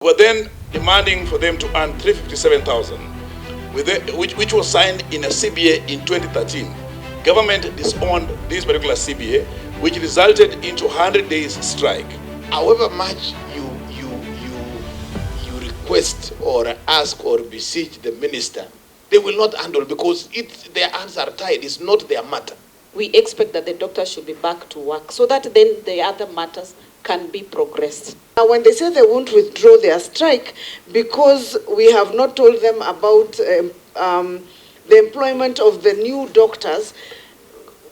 We're then demanding for them to earn 357,000, which was signed in a CBA in 2013. Government disowned this particular CBA, which resulted into 100 days strike. However much you request or ask or beseech the minister, they will not handle, because their hands are tied. It's not their matter. We expect that the doctors should be back to work so that then the other matters can be progressed. Now, when they say they won't withdraw their strike because we have not told them about the employment of the new doctors,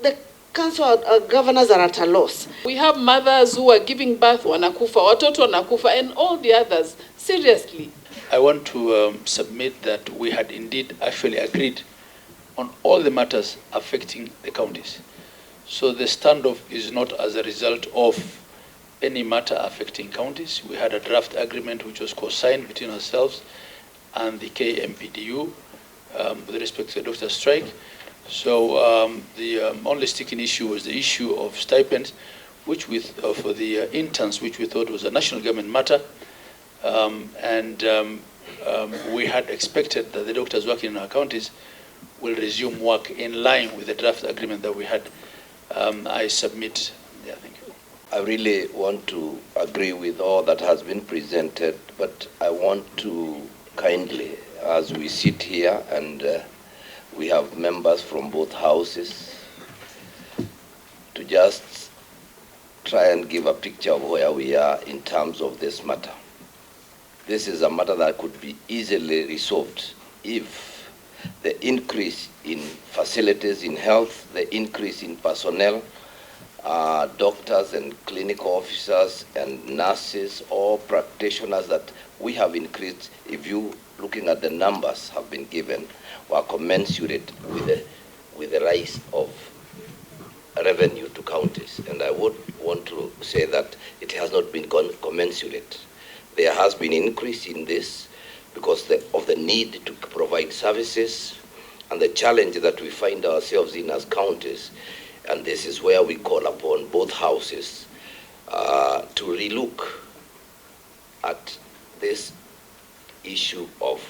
the council governors are at a loss. We have mothers who are giving birth, wanakufa, watoto wanakufa, and all the others. Seriously. I want to submit that we had indeed actually agreed on all the matters affecting the counties. So the standoff is not as a result of any matter affecting counties. We had a draft agreement which was co-signed between ourselves and the KMPDU with respect to the doctor strike. So the only sticking issue was the issue of stipends, which for the interns, which we thought was a national government matter. We had expected that the doctors working in our counties will resume work in line with the draft agreement that we had. I submit. Yeah, thank you. I really want to agree with all that has been presented, but I want to kindly, as we sit here and we have members from both houses, to just try and give a picture of where we are in terms of this matter. This is a matter that could be easily resolved if the increase in facilities in health, the increase in personnel, doctors and clinical officers and nurses or practitioners that we have increased, if you looking at the numbers have been given, were commensurate with the rise of revenue to counties. And I would want to say that it has not been commensurate. There has been increase in this because of the need to provide services and the challenge that we find ourselves in as counties. And this is where we call upon both houses to relook at this issue of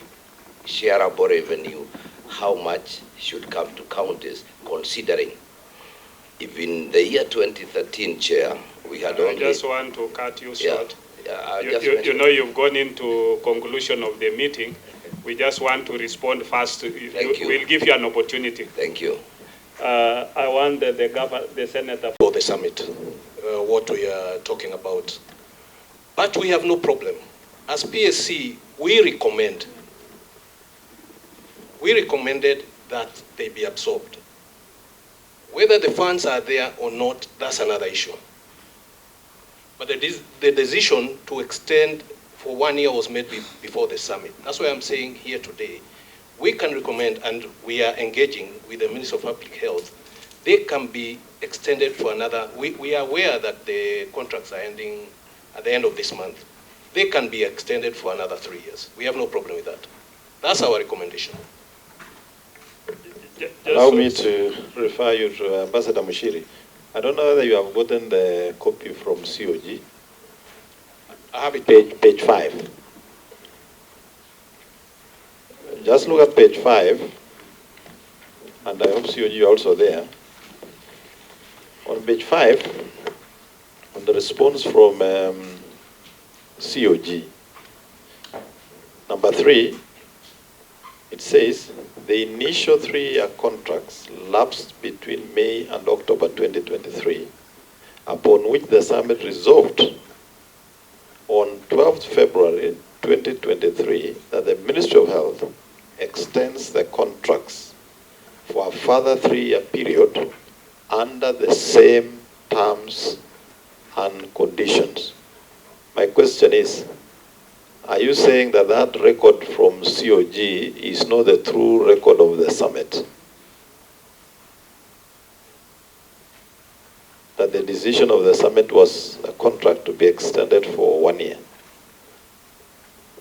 shareable revenue, how much should come to counties, considering if in the year 2013, Chair, we had only... I just want to cut you short. You know, you've gone into conclusion of the meeting. We just want to respond fast. We'll give you an opportunity. Thank you. I want the senator For the summit, what we are talking about. But we have no problem. As PSC, we recommended that they be absorbed. Whether the funds are there or not, that's another issue. But the decision to extend for 1 year was made before the summit. That's why I'm saying here today, we can recommend, and we are engaging with the Minister of Public Health, they can be extended for another, we are aware that the contracts are ending at the end of this month. They can be extended for another 3 years. We have no problem with that. That's our recommendation. Allow me to refer you to Ambassador Mushiri. I don't know whether you have gotten the copy from COG. I have it. Page 5. Just look at page 5, and I hope COG is also there. On page 5, on the response from COG, number 3, it says, the initial 3-year contracts lapsed between May and October 2023, upon which the summit resolved on 12th February 2023 that the Ministry of Health extends the contracts for a further 3-year period under the same terms and conditions. My question is, are you saying that that record from COG is not the true record of the summit? That the decision of the summit was a contract to be extended for 1 year?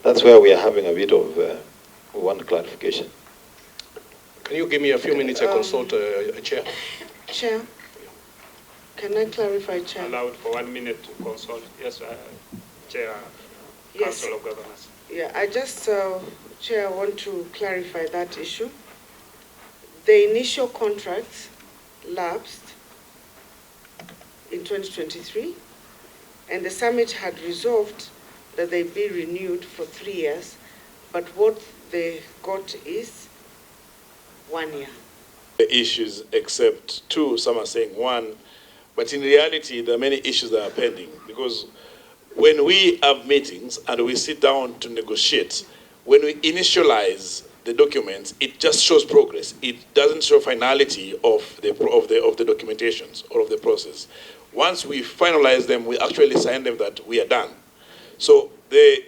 That's where we are having a bit of one clarification. Can you give me a few minutes? I consult a chair. Chair, can I clarify, Chair? allowed for 1 minute to consult. Yes, Chair. Yes. Council of Governors. Yeah, I just, Chair, want to clarify that issue. The initial contracts lapsed in 2023, and the summit had resolved that they be renewed for 3 years, but what they got is 1 year. The issues except two, some are saying one, but in reality there are many issues that are pending, because when we have meetings and we sit down to negotiate, when we initialize the documents, it just shows progress. It doesn't show finality of the documentations or of the process. Once we finalize them, we actually sign them that we are done. So the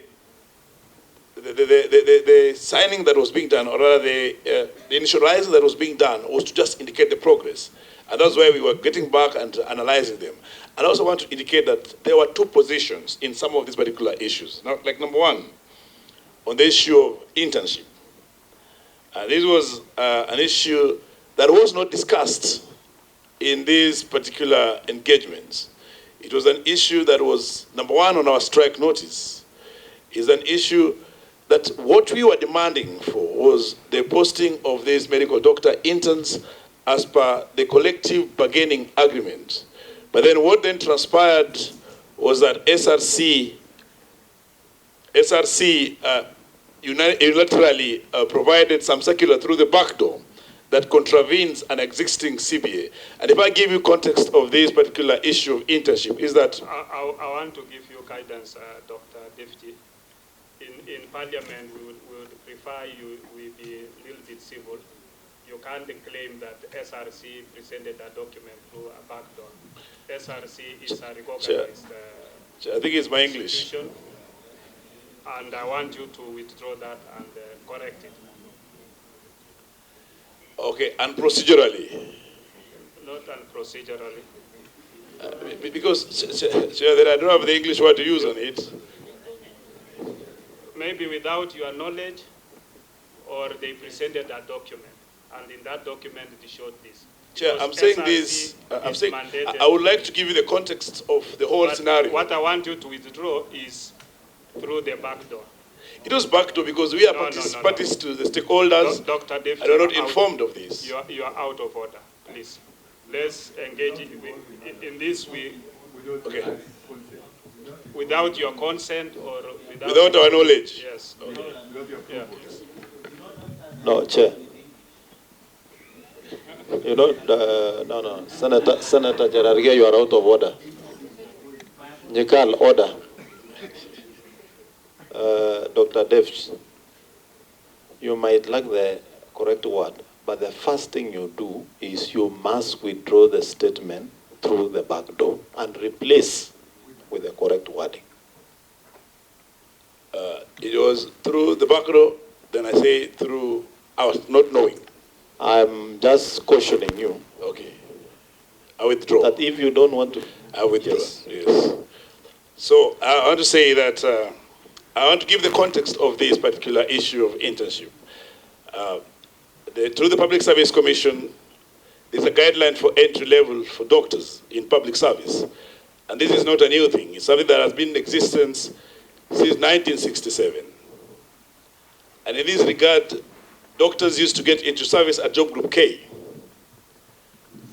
signing that was being done, or rather the initializing that was being done, was to just indicate the progress. And that's why we were getting back and analyzing them. And I also want to indicate that there were two positions in some of these particular issues. Now, like number one, on the issue of internship. This was an issue that was not discussed in these particular engagements. It was an issue that was, number one, on our strike notice. Is an issue that what we were demanding for was the posting of these medical doctor interns as per the collective bargaining agreement. But then what then transpired was that SRC unilaterally provided some circular through the back door that contravenes an existing CBA. And if I give you context of this particular issue of internship, is that... I want to give you guidance, Dr. Deputy. In Parliament, we would prefer we be a little bit civil. You can't claim that SRC presented a document through a back door. SRC is a recognized I think it's my English. And I want you to withdraw that and correct it. Okay, and procedurally? Not procedurally. Because I don't have the English word to use on it. Maybe without your knowledge, or they presented a document, and in that document it showed this. Chair, I'm saying this, I would like to give you the context of the whole scenario. What I want you to withdraw is through the back door. It was back door because we are parties to the stakeholders. Dr. David, and are not informed of this. You are out of order, please. Let's engage in this. Okay. Without your consent or without our knowledge. Yes. Okay. Yeah. No, Chair. You know, no. Senator Cherargei, you are out of order. Nyekal, order. Dr. Devs, you might lack the correct word, but the first thing you do is you must withdraw the statement through the back door and replace with the correct wording. It was through the back door, then I say through our not knowing. I'm just cautioning you. Okay. I withdraw. That if you don't want to... I withdraw, yes. So I want to say that I want to give the context of this particular issue of internship. Through the Public Service Commission, there's a guideline for entry level for doctors in public service. And this is not a new thing. It's something that has been in existence since 1967. And in this regard, doctors used to get into service at Job Group K,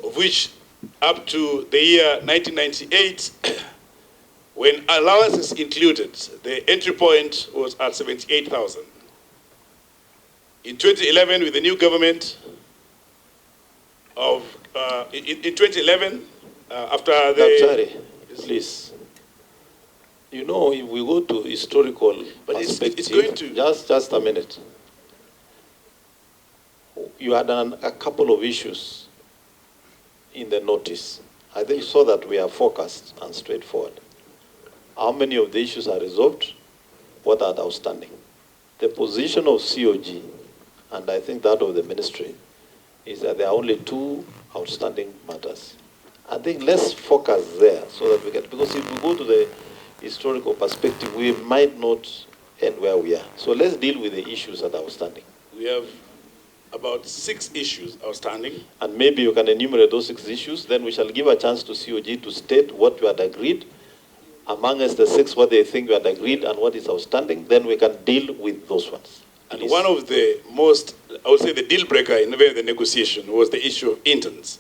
of which up to the year 1998, when allowances included, the entry point was at 78,000. In 2011, with the new government in 2011, after the... Sorry, please. You know, if we go to historical perspective, it's going to... Just a minute. You had a couple of issues in the notice. I think so that we are focused and straightforward. How many of the issues are resolved? What are outstanding? The position of COG, and I think that of the ministry, is that there are only 2 outstanding matters. I think let's focus there so that we can, because if we go to the historical perspective, we might not end where we are. So let's deal with the issues that are outstanding. We have about 6 issues outstanding. And maybe you can enumerate those 6 issues, then we shall give a chance to COG to state what you had agreed amongst the 6 what they think we had agreed and what is outstanding, then we can deal with those ones. And one of the most, I would say the deal breaker in the negotiation was the issue of interns.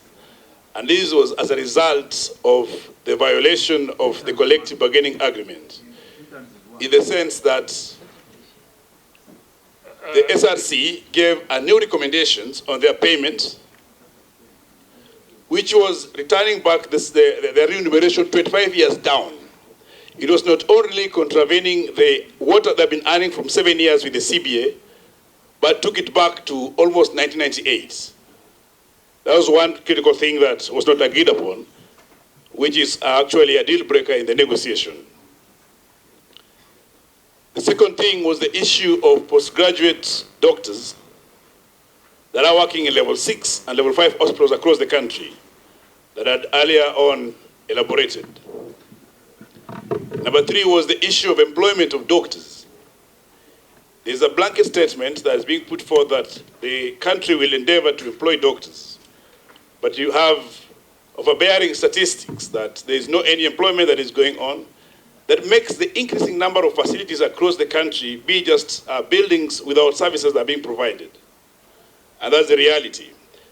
And this was as a result of the violation of the collective bargaining agreement, in the sense that the SRC gave a new recommendations on their payment, which was returning back the remuneration 25 years down. It was not only contravening what they've been earning from 7 years with the CBA, but took it back to almost 1998. That was one critical thing that was not agreed upon, which is actually a deal breaker in the negotiation. The second thing was the issue of postgraduate doctors that are working in level 6 and level 5 hospitals across the country that had earlier on elaborated. Number 3 was the issue of employment of doctors. There's a blanket statement that is being put forth that the country will endeavor to employ doctors. But you have overbearing statistics that there is no any employment that is going on, that makes the increasing number of facilities across the country be just buildings without services that are being provided. And that's the reality.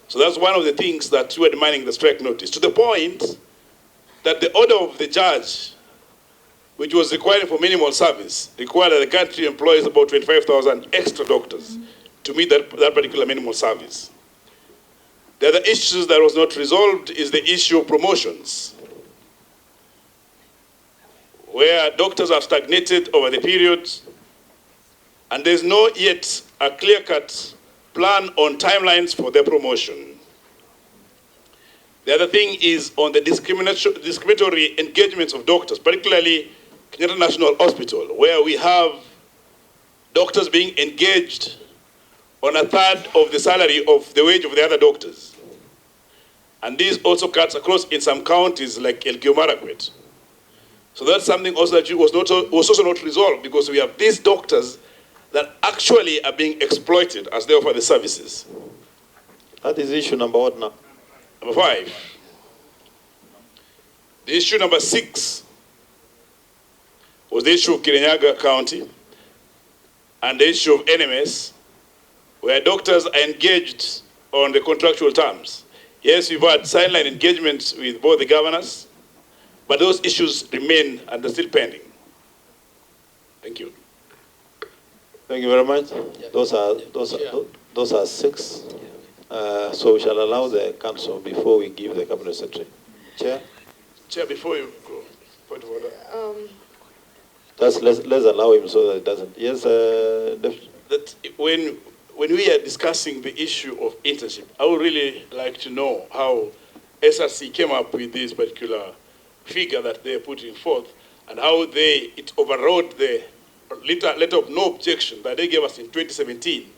So that's one of the things that we are demanding the strike notice, to the point that the order of the judge, which was requiring for minimal service, required that the country employs about 25,000 extra doctors to meet that particular minimal service. The other issues that was not resolved is the issue of promotions, where doctors have stagnated over the period, and there's no yet a clear-cut plan on timelines for their promotion. The other thing is on the discriminatory engagements of doctors, particularly Kenyatta National Hospital, where we have doctors being engaged on a third of the salary of the wage of the other doctors. And this also cuts across in some counties like Elgeyo Marakwet. So that's something also that was also not resolved, because we have these doctors that actually are being exploited as they offer the services. That is issue number what now? Number 5. The issue number 6 was the issue of Kirinyaga County and the issue of NMS, where doctors are engaged on the contractual terms. Yes, we've had sideline engagements with both the governors, but those issues remain and are still pending. Thank you. Thank you very much. Those are 6. So we shall allow the council before we give the cabinet secretary. Chair. Chair, before you go, point of order. Let's allow him so that it doesn't. Yes, that when we are discussing the issue of internship, I would really like to know how SRC came up with this particular figure that they are putting forth, and how it overrode the letter of no objection that they gave us in 2017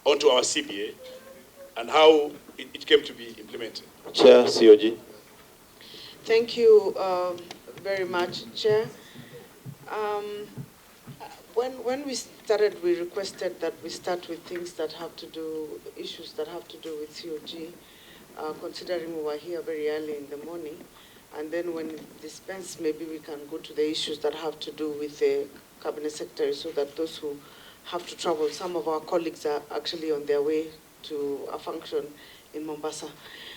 onto our CBA, and how it came to be implemented. Chair, COG. Thank you very much, Chair. When we started, we requested that we start with things that have to do, issues that have to do with COG, considering we were here very early in the morning. And then when it dispense, maybe we can go to the issues that have to do with the Cabinet Secretary, so that those who have to travel, some of our colleagues are actually on their way to a function in Mombasa.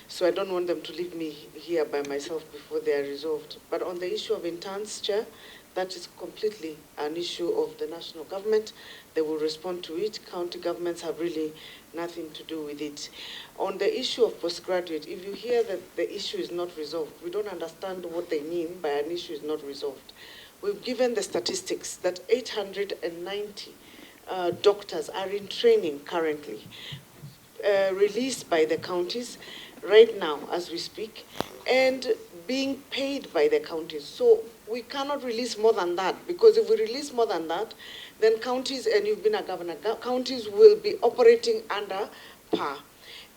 So I don't want them to leave me here by myself before they are resolved. But on the issue of interns, Chair, that is completely an issue of the national government. They will respond to it. County governments have really nothing to do with it. On the issue of postgraduate, if you hear that the issue is not resolved, we don't understand what they mean by an issue is not resolved. We've given the statistics that 890 doctors are in training currently, released by the counties right now as we speak, and being paid by the counties. So we cannot release more than that, because if we release more than that, then counties, and you've been a governor, counties will be operating under par.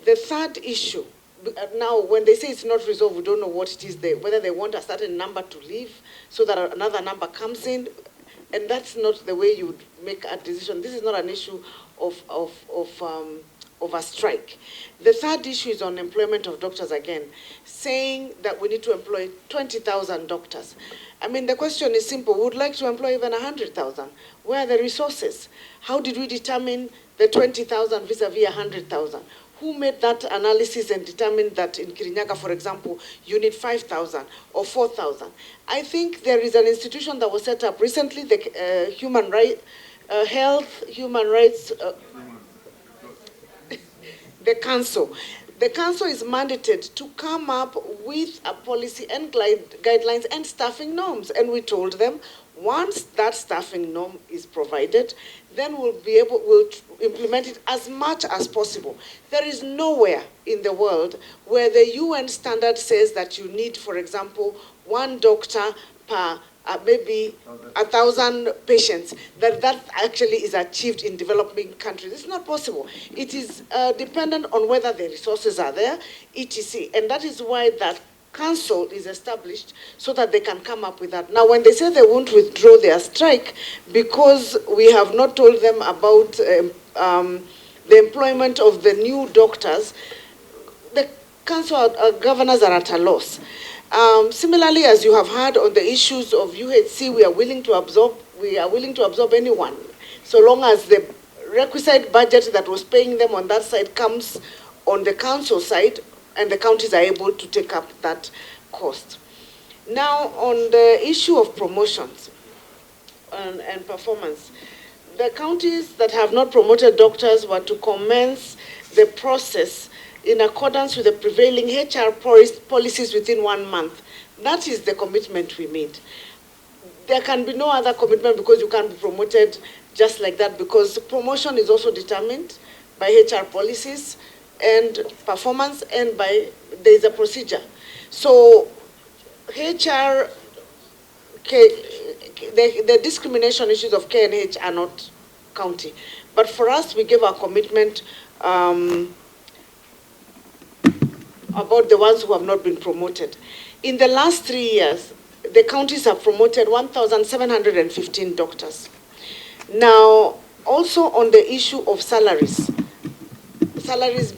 The third issue, now when they say it's not resolved, we don't know what it is, whether they want a certain number to leave so that another number comes in, and that's not the way you would make a decision. This is not an issue of of a strike. The third issue is on employment of doctors again, saying that we need to employ 20,000 doctors. I mean, the question is simple. We would like to employ even 100,000. Where are the resources? How did we determine the 20,000 vis-a-vis 100,000? Who made that analysis and determined that in Kirinyaga, for example, you need 5,000 or 4,000? I think there is an institution that was set up recently, the Human Rights, the council. The council is mandated to come up with a policy and guidelines and staffing norms. And we told them, once that staffing norm is provided, then we'll implement it as much as possible. There is nowhere in the world where the UN standard says that you need, for example, 1 doctor per maybe 1,000 patients, that actually is achieved in developing countries. It's not possible. It is dependent on whether the resources are there, etc. And that is why that council is established so that they can come up with that. Now, when they say they won't withdraw their strike because we have not told them about the employment of the new doctors, the council governors are at a loss. Similarly, as you have heard on the issues of UHC, we are willing to absorb anyone, so long as the requisite budget that was paying them on that side comes on the council side, and the counties are able to take up that cost. Now, on the issue of promotions and performance, the counties that have not promoted doctors were to commence the process in accordance with the prevailing HR policies within 1 month. That is the commitment we made. There can be no other commitment because you can't be promoted just like that, because promotion is also determined by HR policies and performance, and there is a procedure. So HR, the discrimination issues of K&H are not county. But for us, we gave our commitment about the ones who have not been promoted. In the last 3 years, the counties have promoted 1,715 doctors. Now, also on the issue of salaries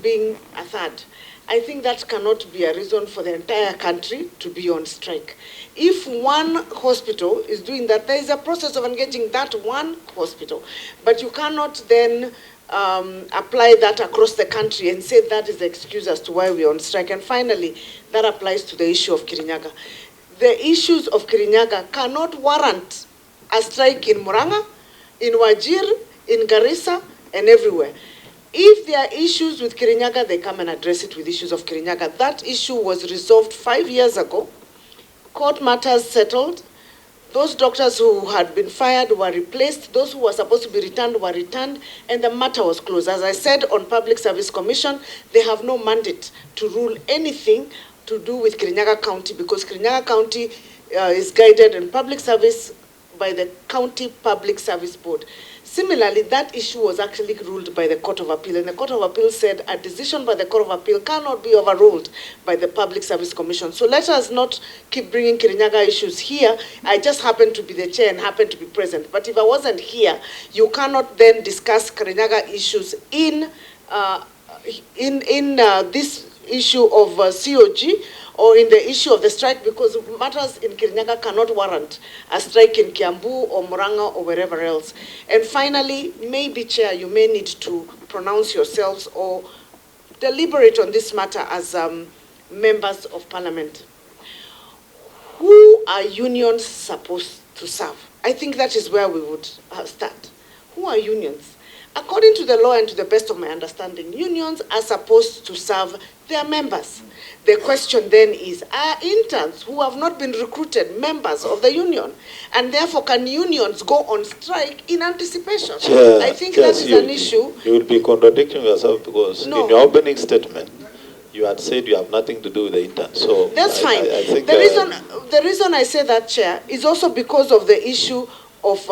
being a third, I think that cannot be a reason for the entire country to be on strike. If one hospital is doing that, there is a process of engaging that one hospital, but you cannot then apply that across the country and say that is the excuse as to why we're on strike. And finally, that applies to the issue of Kirinyaga. The issues of Kirinyaga cannot warrant a strike in Muranga, in Wajir, in Garissa, and everywhere. If there are issues with Kirinyaga, they come and address it with issues of Kirinyaga. That issue was resolved 5 years ago. Court matters settled. Those doctors who had been fired were replaced. Those who were supposed to be returned were returned, and the matter was closed. As I said, on Public Service Commission, they have no mandate to rule anything to do with Kirinyaga County, because Kirinyaga County is guided in public service by the County Public Service Board. Similarly, that issue was actually ruled by the Court of Appeal, and the Court of Appeal said a decision by the Court of Appeal cannot be overruled by the Public Service Commission. So let us not keep bringing Kirinyaga issues here. I just happen to be the chair and happen to be present. But if I wasn't here, you cannot then discuss Kirinyaga issues in this issue of COG, or in the issue of the strike, because matters in Kirinyaga cannot warrant a strike in Kiambu or Muranga or wherever else. And finally, maybe, Chair, you may need to pronounce yourselves or deliberate on this matter as members of Parliament. Who are unions supposed to serve? I think that is where we would start. Who are unions? According to the law and to the best of my understanding, unions are supposed to serve their members. The question then is, are interns who have not been recruited members of the union? And therefore, can unions go on strike in anticipation? Chair, I think that is an issue. You will be contradicting yourself, because No. in your opening statement, you had said you have nothing to do with the interns. So That's fine. I think the reason I say that, Chair, is also because of the issue of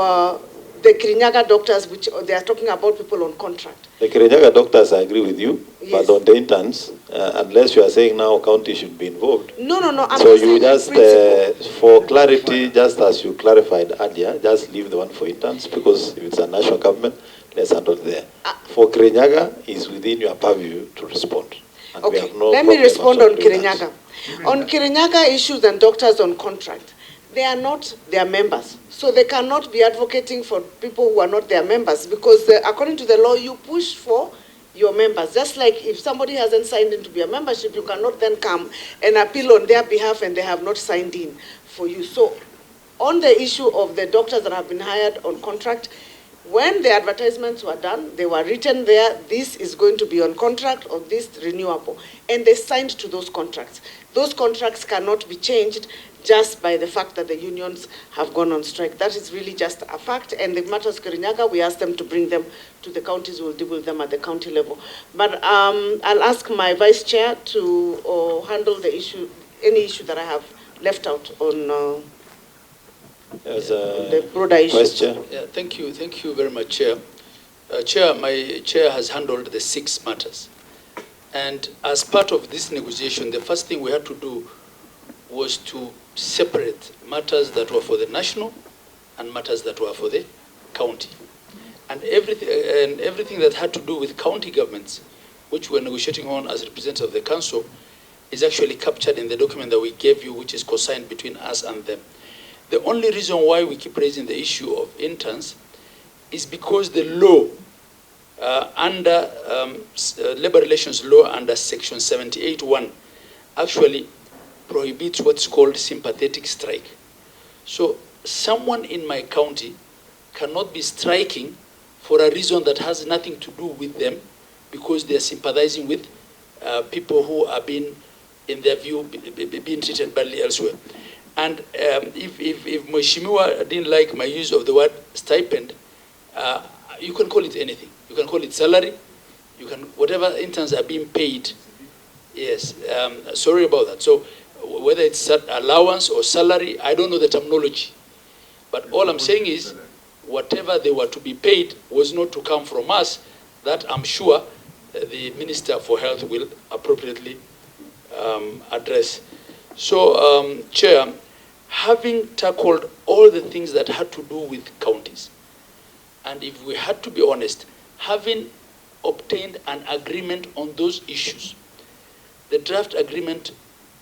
the Kirinyaga doctors, which they are talking about people on contract. The Kirinyaga doctors, I agree with you, Yes. but on the interns, unless you are saying now county should be involved. No, I'm So saying you in just, principle. for clarity, just as you clarified earlier, just leave the one for interns, because if it's a national government, let's handle it there. For Kirinyaga, it's within your purview to respond. And we Okay, have no let me problem respond at all on doing that. Kirinyaga. On Kirinyaga issues and doctors on contract, they are not their members. So they cannot be advocating for people who are not their members, because according to the law, you push for your members. Just like if somebody hasn't signed in to be a membership, you cannot then come and appeal on their behalf and they have not signed in for you. So on the issue of the doctors that have been hired on contract, when the advertisements were done, they were written there, this is going to be on contract or this renewable, and they signed to those contracts. Those contracts cannot be changed just by the fact that the unions have gone on strike. That is really just a fact, and the matters Kirinyaga, we asked them to bring them to the counties. We'll deal with them at the county level. But I'll ask my vice chair to handle the issue, any issue that I have left out on the broader issue. Yeah, thank you very much, Chair. Chair, my chair has handled the 6 matters. And as part of this negotiation, the first thing we had to do was to separate matters that were for the national and matters that were for the county. And everything that had to do with county governments, which we're negotiating on as representatives of the council, is actually captured in the document that we gave you, which is co-signed between us and them. The only reason why we keep raising the issue of interns is because the law under labor relations law under section 78(1) actually prohibits what's called sympathetic strike. So someone in my county cannot be striking for a reason that has nothing to do with them, because they are sympathizing with people who are being, in their view, being treated badly elsewhere. And if Mheshimiwa didn't like my use of the word stipend, you can call it anything. You can call it salary. You can, whatever interns are being paid. Yes, sorry about that. So whether it's allowance or salary, I don't know the terminology. But all I'm saying is, whatever they were to be paid was not to come from us. That I'm sure the Minister for Health will appropriately address. So, Chair, having tackled all the things that had to do with counties, and if we had to be honest, having obtained an agreement on those issues, the draft agreement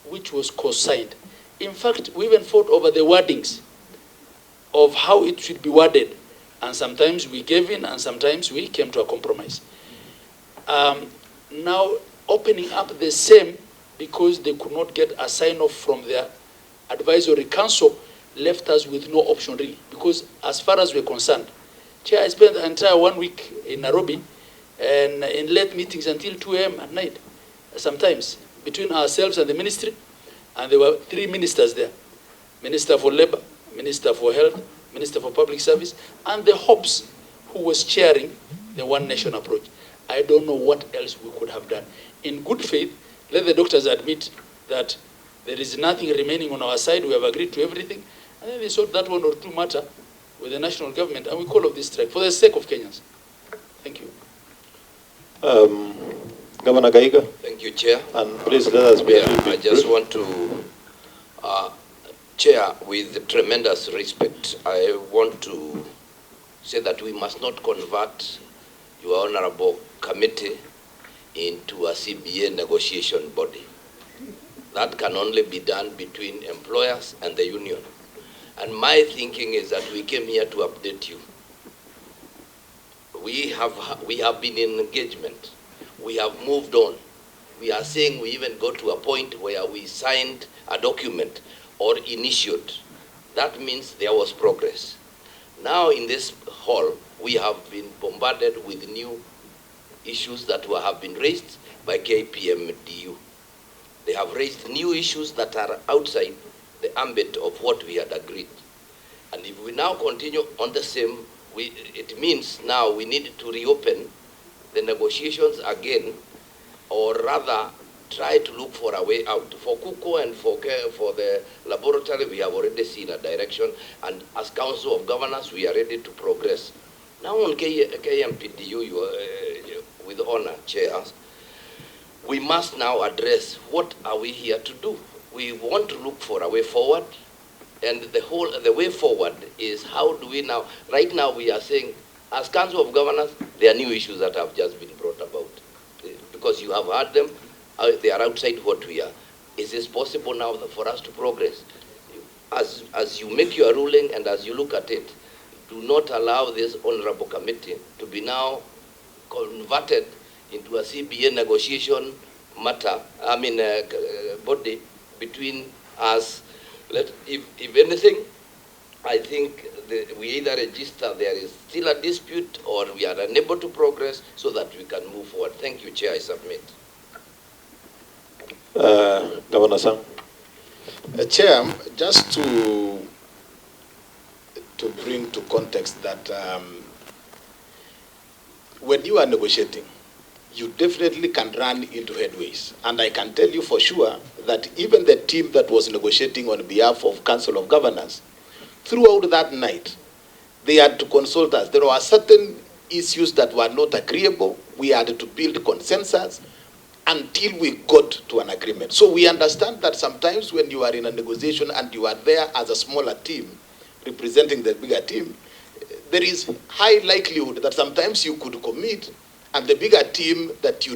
which was co-signed, in fact, we even fought over the wordings of how it should be worded, and sometimes we gave in and sometimes we came to a compromise. Now, opening up the same because they could not get a sign-off from their advisory council left us with no option really, because as far as we're concerned, Chair, I spent the entire 1 week in Nairobi and in late meetings until 2 a.m. at night, sometimes, between ourselves and the ministry, and there were 3 ministers there: Minister for Labor, Minister for Health, Minister for Public Service, and the Hobbs, who was chairing the One Nation approach. I don't know what else we could have done. In good faith, let the doctors admit that there is nothing remaining on our side. We have agreed to everything. And then they solved that 1 or 2 matter with the national government, and we call off this strike for the sake of Kenyans. Thank you. Governor Gaiga. Thank you, Chair. And please let us be. I just want to, Chair, with tremendous respect, I want to say that we must not convert your honorable committee into a CBA negotiation body. That can only be done between employers and the union. And my thinking is that we came here to update you. We have been in engagement. We have moved on. We are saying we even got to a point where we signed a document or initiated. That means there was progress. Now in this hall, we have been bombarded with new issues that have been raised by KPMDU. They have raised new issues that are outside the ambit of what we had agreed. And if we now continue on the same, it means now we need to reopen the negotiations again, or rather try to look for a way out. For KUKO and for the laboratory, we have already seen a direction, and as Council of Governors, we are ready to progress. Now on KMPDU, with honor, Chair, we must now address what are we here to do. We want to look for a way forward, and the way forward is how do we now, right now we are saying, as Council of Governors, there are new issues that have just been brought about. Because you have heard them, they are outside what we are. Is this possible now for us to progress? As you make your ruling and as you look at it, do not allow this honorable committee to be now converted into a CBA negotiation matter, body between us. If anything, I think we either register there is still a dispute or we are unable to progress so that we can move forward. Thank you, Chair. I submit. Governor Sang. Chair, just to bring to context that when you are negotiating, you definitely can run into headways. And I can tell you for sure that even the team that was negotiating on behalf of Council of Governors, throughout that night, they had to consult us. There were certain issues that were not agreeable. We had to build consensus until we got to an agreement. So we understand that sometimes when you are in a negotiation and you are there as a smaller team representing the bigger team, there is high likelihood that sometimes you could commit and the bigger team that you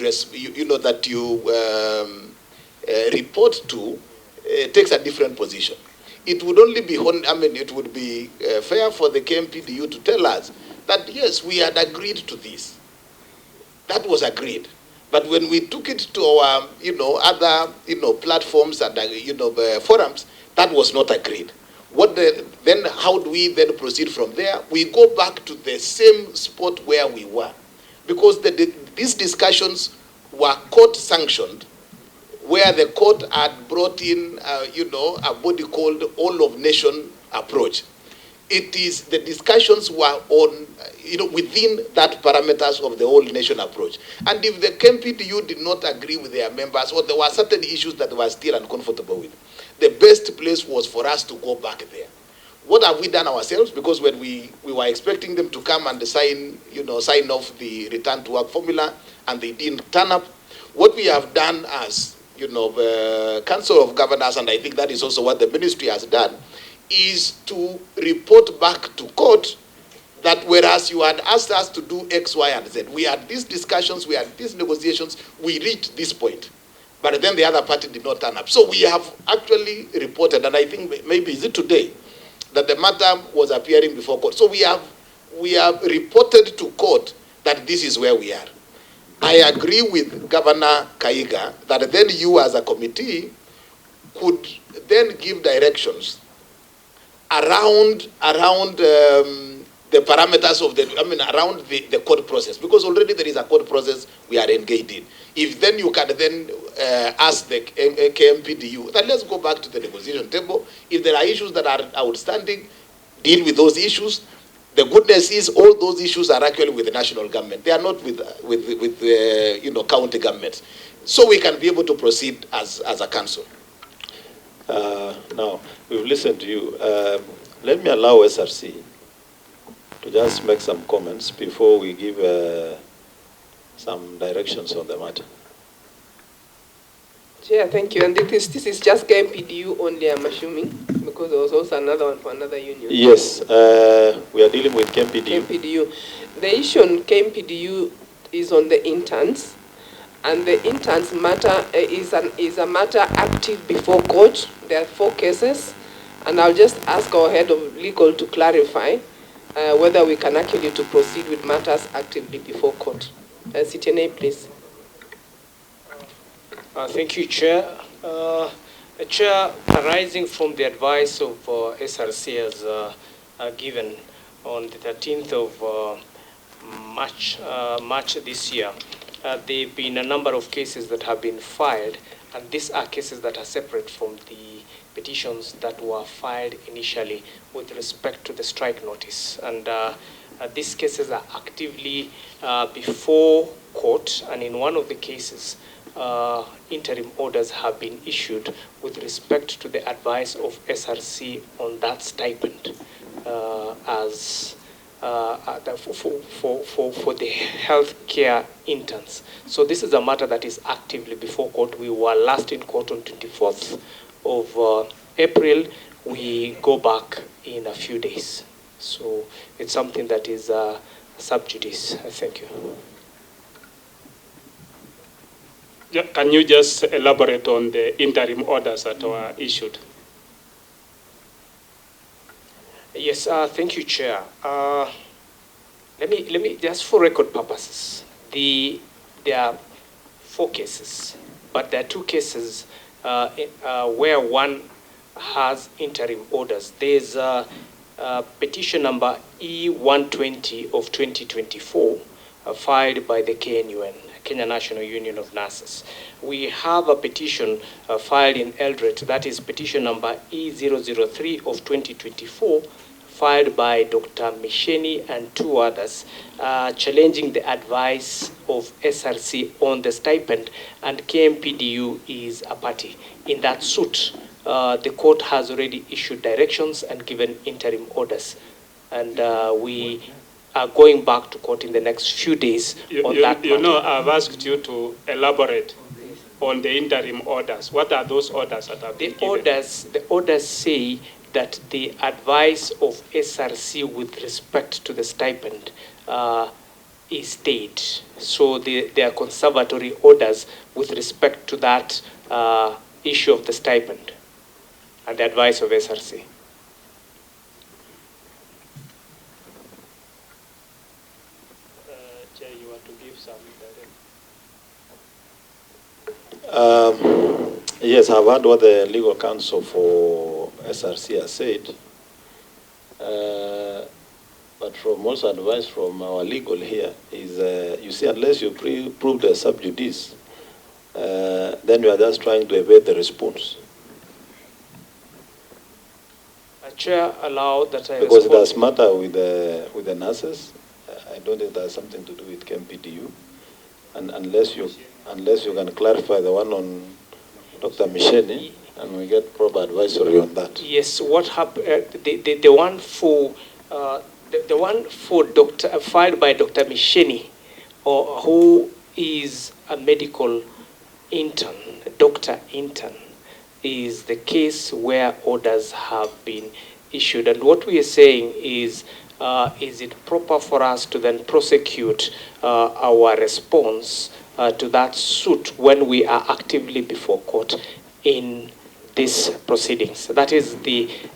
report to takes a different position. It would only be, it would be fair for the KMPDU to tell us that yes, we had agreed to this. That was agreed. But when we took it to our, other, platforms and, forums, that was not agreed. Then how do we then proceed from there? We go back to the same spot where we were. Because these discussions were court sanctioned, where the court had brought in, a body called all-of-nation approach. It is, the discussions were on, within that parameters of the all-nation approach. And if the KMPDU did not agree with their members, or there were certain issues that they were still uncomfortable with, the best place was for us to go back there. What have we done ourselves? Because when we were expecting them to come and sign off the return to work formula, and they didn't turn up, what we have done as Council of Governors, and I think that is also what the ministry has done, is to report back to court that whereas you had asked us to do X, Y, and Z, we had these discussions, we had these negotiations, we reached this point. But then the other party did not turn up. So we have actually reported, and I think maybe is it today, that the matter was appearing before court. So we have reported to court that this is where we are. I agree with Governor Kaiga that then you as a committee could then give directions around the parameters of around the court process, because already there is a court process we are engaged in. If then you can then ask the KMPDU that let's go back to the negotiation table. If there are issues that are outstanding, deal with those issues. The goodness is all those issues are actually with the national government. They are not with county governments. So we can be able to proceed as a council. Now, we've listened to you. Let me allow SRC to just make some comments before we give some directions on the matter. Chair, thank you. And this is just KMPDU only, I'm assuming, because there was also another one for another union. Yes, we are dealing with KMPDU. KMPDU. The issue on KMPDU is on the interns, and the interns matter is a matter active before court. There are 4 cases, and I'll just ask our head of legal to clarify whether we can actually to proceed with matters actively before court. Citine, please. Thank you, Chair. Chair, arising from the advice of SRC as given on the 13th of March this year, there have been a number of cases that have been filed, and these are cases that are separate from the petitions that were filed initially with respect to the strike notice. And these cases are actively before court, and in one of the cases, interim orders have been issued with respect to the advice of SRC on that stipend for the healthcare interns. So this is a matter that is actively before court. We were last in court on 24th of April. We go back in a few days. So it's something that is sub judice. Thank you. Yeah, can you just elaborate on the interim orders that were issued? Yes, thank you, Chair. Let me just for record purposes, there are 4 cases, but there are 2 cases where one has interim orders. There's petition number E120 of 2024 filed by the KNUN, Kenya National Union of Nurses. We have a petition filed in Eldoret, that is petition number E003 of 2024, filed by Dr. Misheni and 2 others, challenging the advice of SRC on the stipend, and KMPDU is a party. In that suit, the court has already issued directions and given interim orders, and we are going back to court in the next few days on that. You know, I've asked you to elaborate on the interim orders. What are those orders that have been given? The orders say that the advice of SRC with respect to the stipend is stayed. So they are conservatory orders with respect to that issue of the stipend and the advice of SRC. Chair, you want to give some Yes, I've heard what the legal counsel for SRC has said. But from also advice from our legal here is, you see, unless you prove the sub judice, then you are just trying to evade the response. Chair, allow that I because respond. it does matter with the nurses. I don't think that has something to do with KMPDU, and unless you can clarify the one on Dr. Misheni, and we get proper advisory on that. Yes, what happened? The one for the one for filed by Dr. Misheni, who is a medical intern, a doctor intern, is the case where orders have been issued. And what we are saying is it proper for us to then prosecute our response to that suit when we are actively before court in these proceedings? That is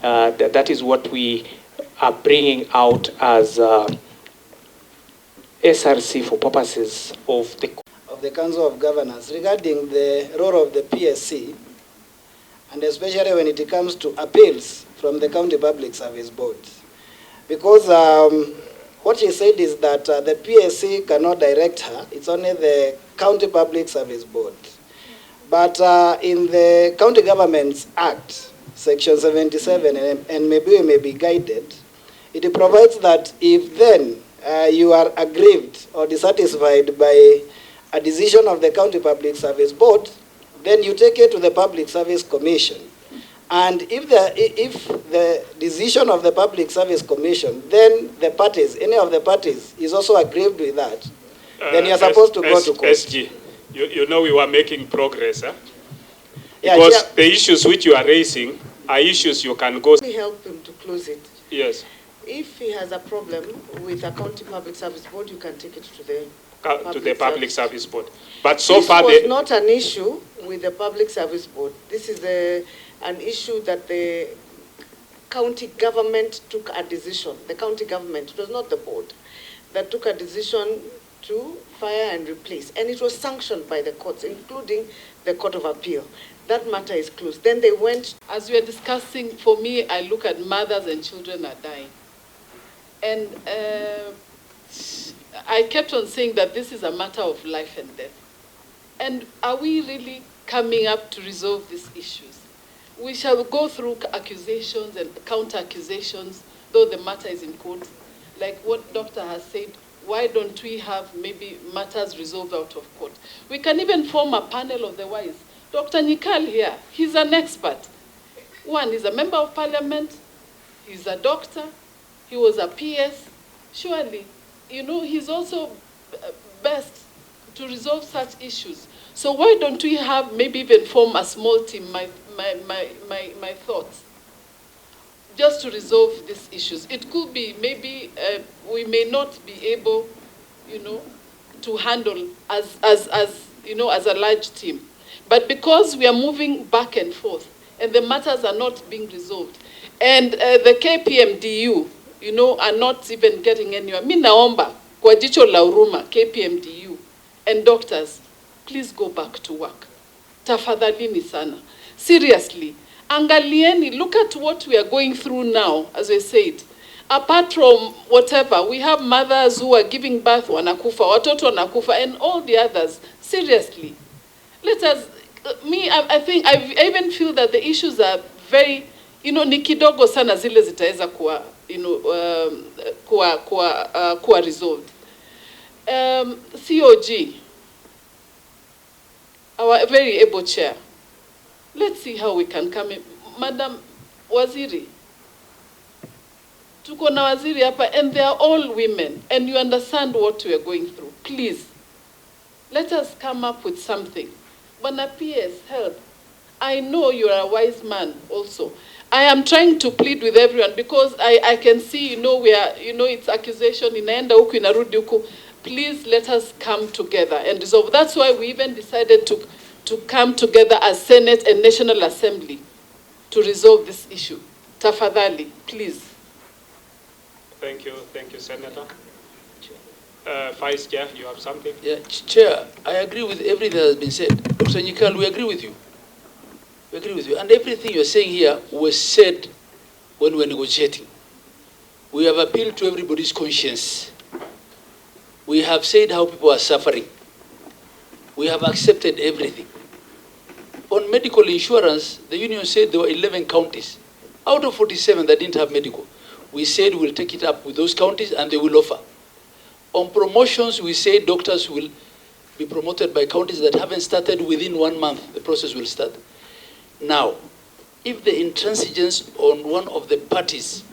that is what we are bringing out as SRC for purposes of the Council of Governors regarding the role of the PSC, and especially when it comes to appeals from the County Public Service Board. Because what she said is that the PSC cannot direct her, it's only the County Public Service Board. But in the County Governments Act, Section 77, and maybe we may be guided, it provides that if then you are aggrieved or dissatisfied by a decision of the County Public Service Board, then you take it to the Public Service Commission. And if the decision of the Public Service Commission, then the parties, any of the parties, is also aggrieved with that, then you're supposed to go to court. SG, you know we were making progress, huh? Yeah, because the issues which you are raising are issues you can go... Let me help him to close it. Yes. If he has a problem with a County Public Service Board, you can take it to the Public Service Board. But so far this was not an issue with the Public Service Board. This is an issue that the county government took a decision. The county government, it was not the board, that took a decision to fire and replace. And it was sanctioned by the courts, including the Court of Appeal. That matter is closed. Then they went... As we are discussing, for me, I look at mothers and children are dying. And I kept on saying that this is a matter of life and death. And are we really coming up to resolve these issues? We shall go through accusations and counter-accusations, though the matter is in court. Like what doctor has said, why don't we have maybe matters resolved out of court? We can even form a panel of the wise. Dr. Nikal here, he's an expert. One, he's a member of parliament, he's a doctor, he was a PS. Surely, you know, he's also best to resolve such issues. So why don't we have maybe even form a small team, my thoughts, just to resolve these issues. It could be maybe we may not be able, you know, to handle as you know, as a large team. But because we are moving back and forth and the matters are not being resolved, and the KPMDU, you know, are not even getting anywhere. Mi naomba kwa jicho la huruma, KPMDU and doctors, please go back to work. Tafadhalini sana. Seriously, angalieni, look at what we are going through now, as I said. Apart from whatever, we have mothers who are giving birth, wanakufa, watoto wanakufa, and all the others. Seriously, let us, I think, I even feel that the issues are very, you know, ni kidogo sana zile zitaweza kuwa, you know, kuwa resolved. COG, our very able chair. Let's see how we can come in. Madam Waziri, tuko na waziri hapa, and they are all women, and you understand what we are going through. Please, let us come up with something. Bana PS, help. I know you are a wise man also. I am trying to plead with everyone because I can see, you know, we are, you know, it's accusation, inaenda huku, inarudi huku. Please let us come together and resolve. That's why we even decided to come together as Senate and National Assembly to resolve this issue. Tafadhali, please. Thank you, Senator. Vice Chair, you have something? Yeah, Chair, I agree with everything that has been said. Dr. Nikal, we agree with you. We agree with you. And everything you're saying here was said when we were negotiating. We have appealed to everybody's conscience. We have said how people are suffering. We have accepted everything. On medical insurance, the union said there were 11 counties. Out of 47 that didn't have medical. We said we'll take it up with those counties and they will offer. On promotions, we say doctors will be promoted by counties that haven't started within 1 month. The process will start. Now, if the intransigence on one of the parties,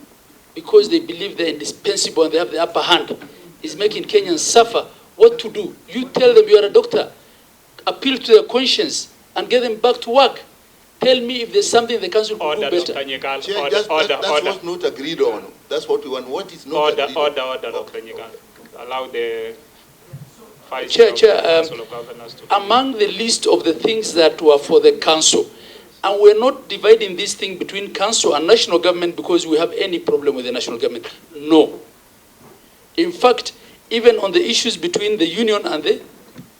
because they believe they're indispensable and they have the upper hand, is making Kenyans suffer, what to do? You tell them you are a doctor. Appeal to their conscience and get them back to work. Tell me if there's something the council could do better. That's what's not agreed on. That's what we want. What is not agreed on? Order, Dr. Nyikal. Allow the Vice Chair, Council of Governors to... Among the list of the things that were for the council, and we're not dividing this thing between council and national government because we have any problem with the national government. No. In fact, even on the issues between the union and the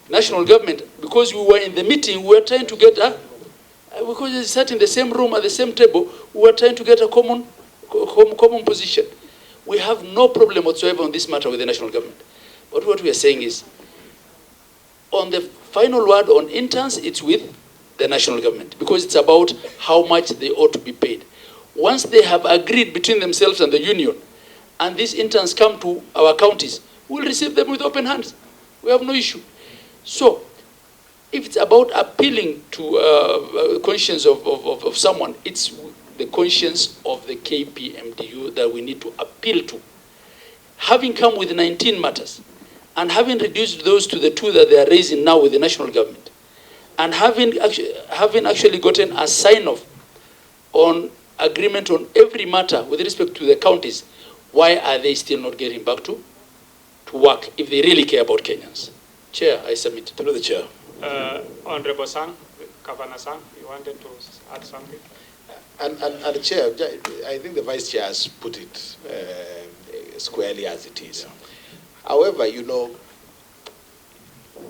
national government, because we were in the meeting, we were trying to get because they sat in the same room at the same table, we were trying to get a common position. We have no problem whatsoever on this matter with the national government. But what we are saying is, on the final word on interns, it's with the national government, because it's about how much they ought to be paid. Once they have agreed between themselves and the union, and these interns come to our counties, we'll receive them with open hands. We have no issue. So, if it's about appealing to conscience of someone, it's the conscience of the KPMDU that we need to appeal to. Having come with 19 matters, and having reduced those to the 2 that they are raising now with the national government, and having actually gotten a sign-off on agreement on every matter with respect to the counties, why are they still not getting back to work if they really care about Kenyans? Chair, I submit. Through the chair. Honorable Sang, Governor Sang, you wanted to add something? And Chair, I think the Vice Chair has put it squarely as it is. Yeah. However, you know,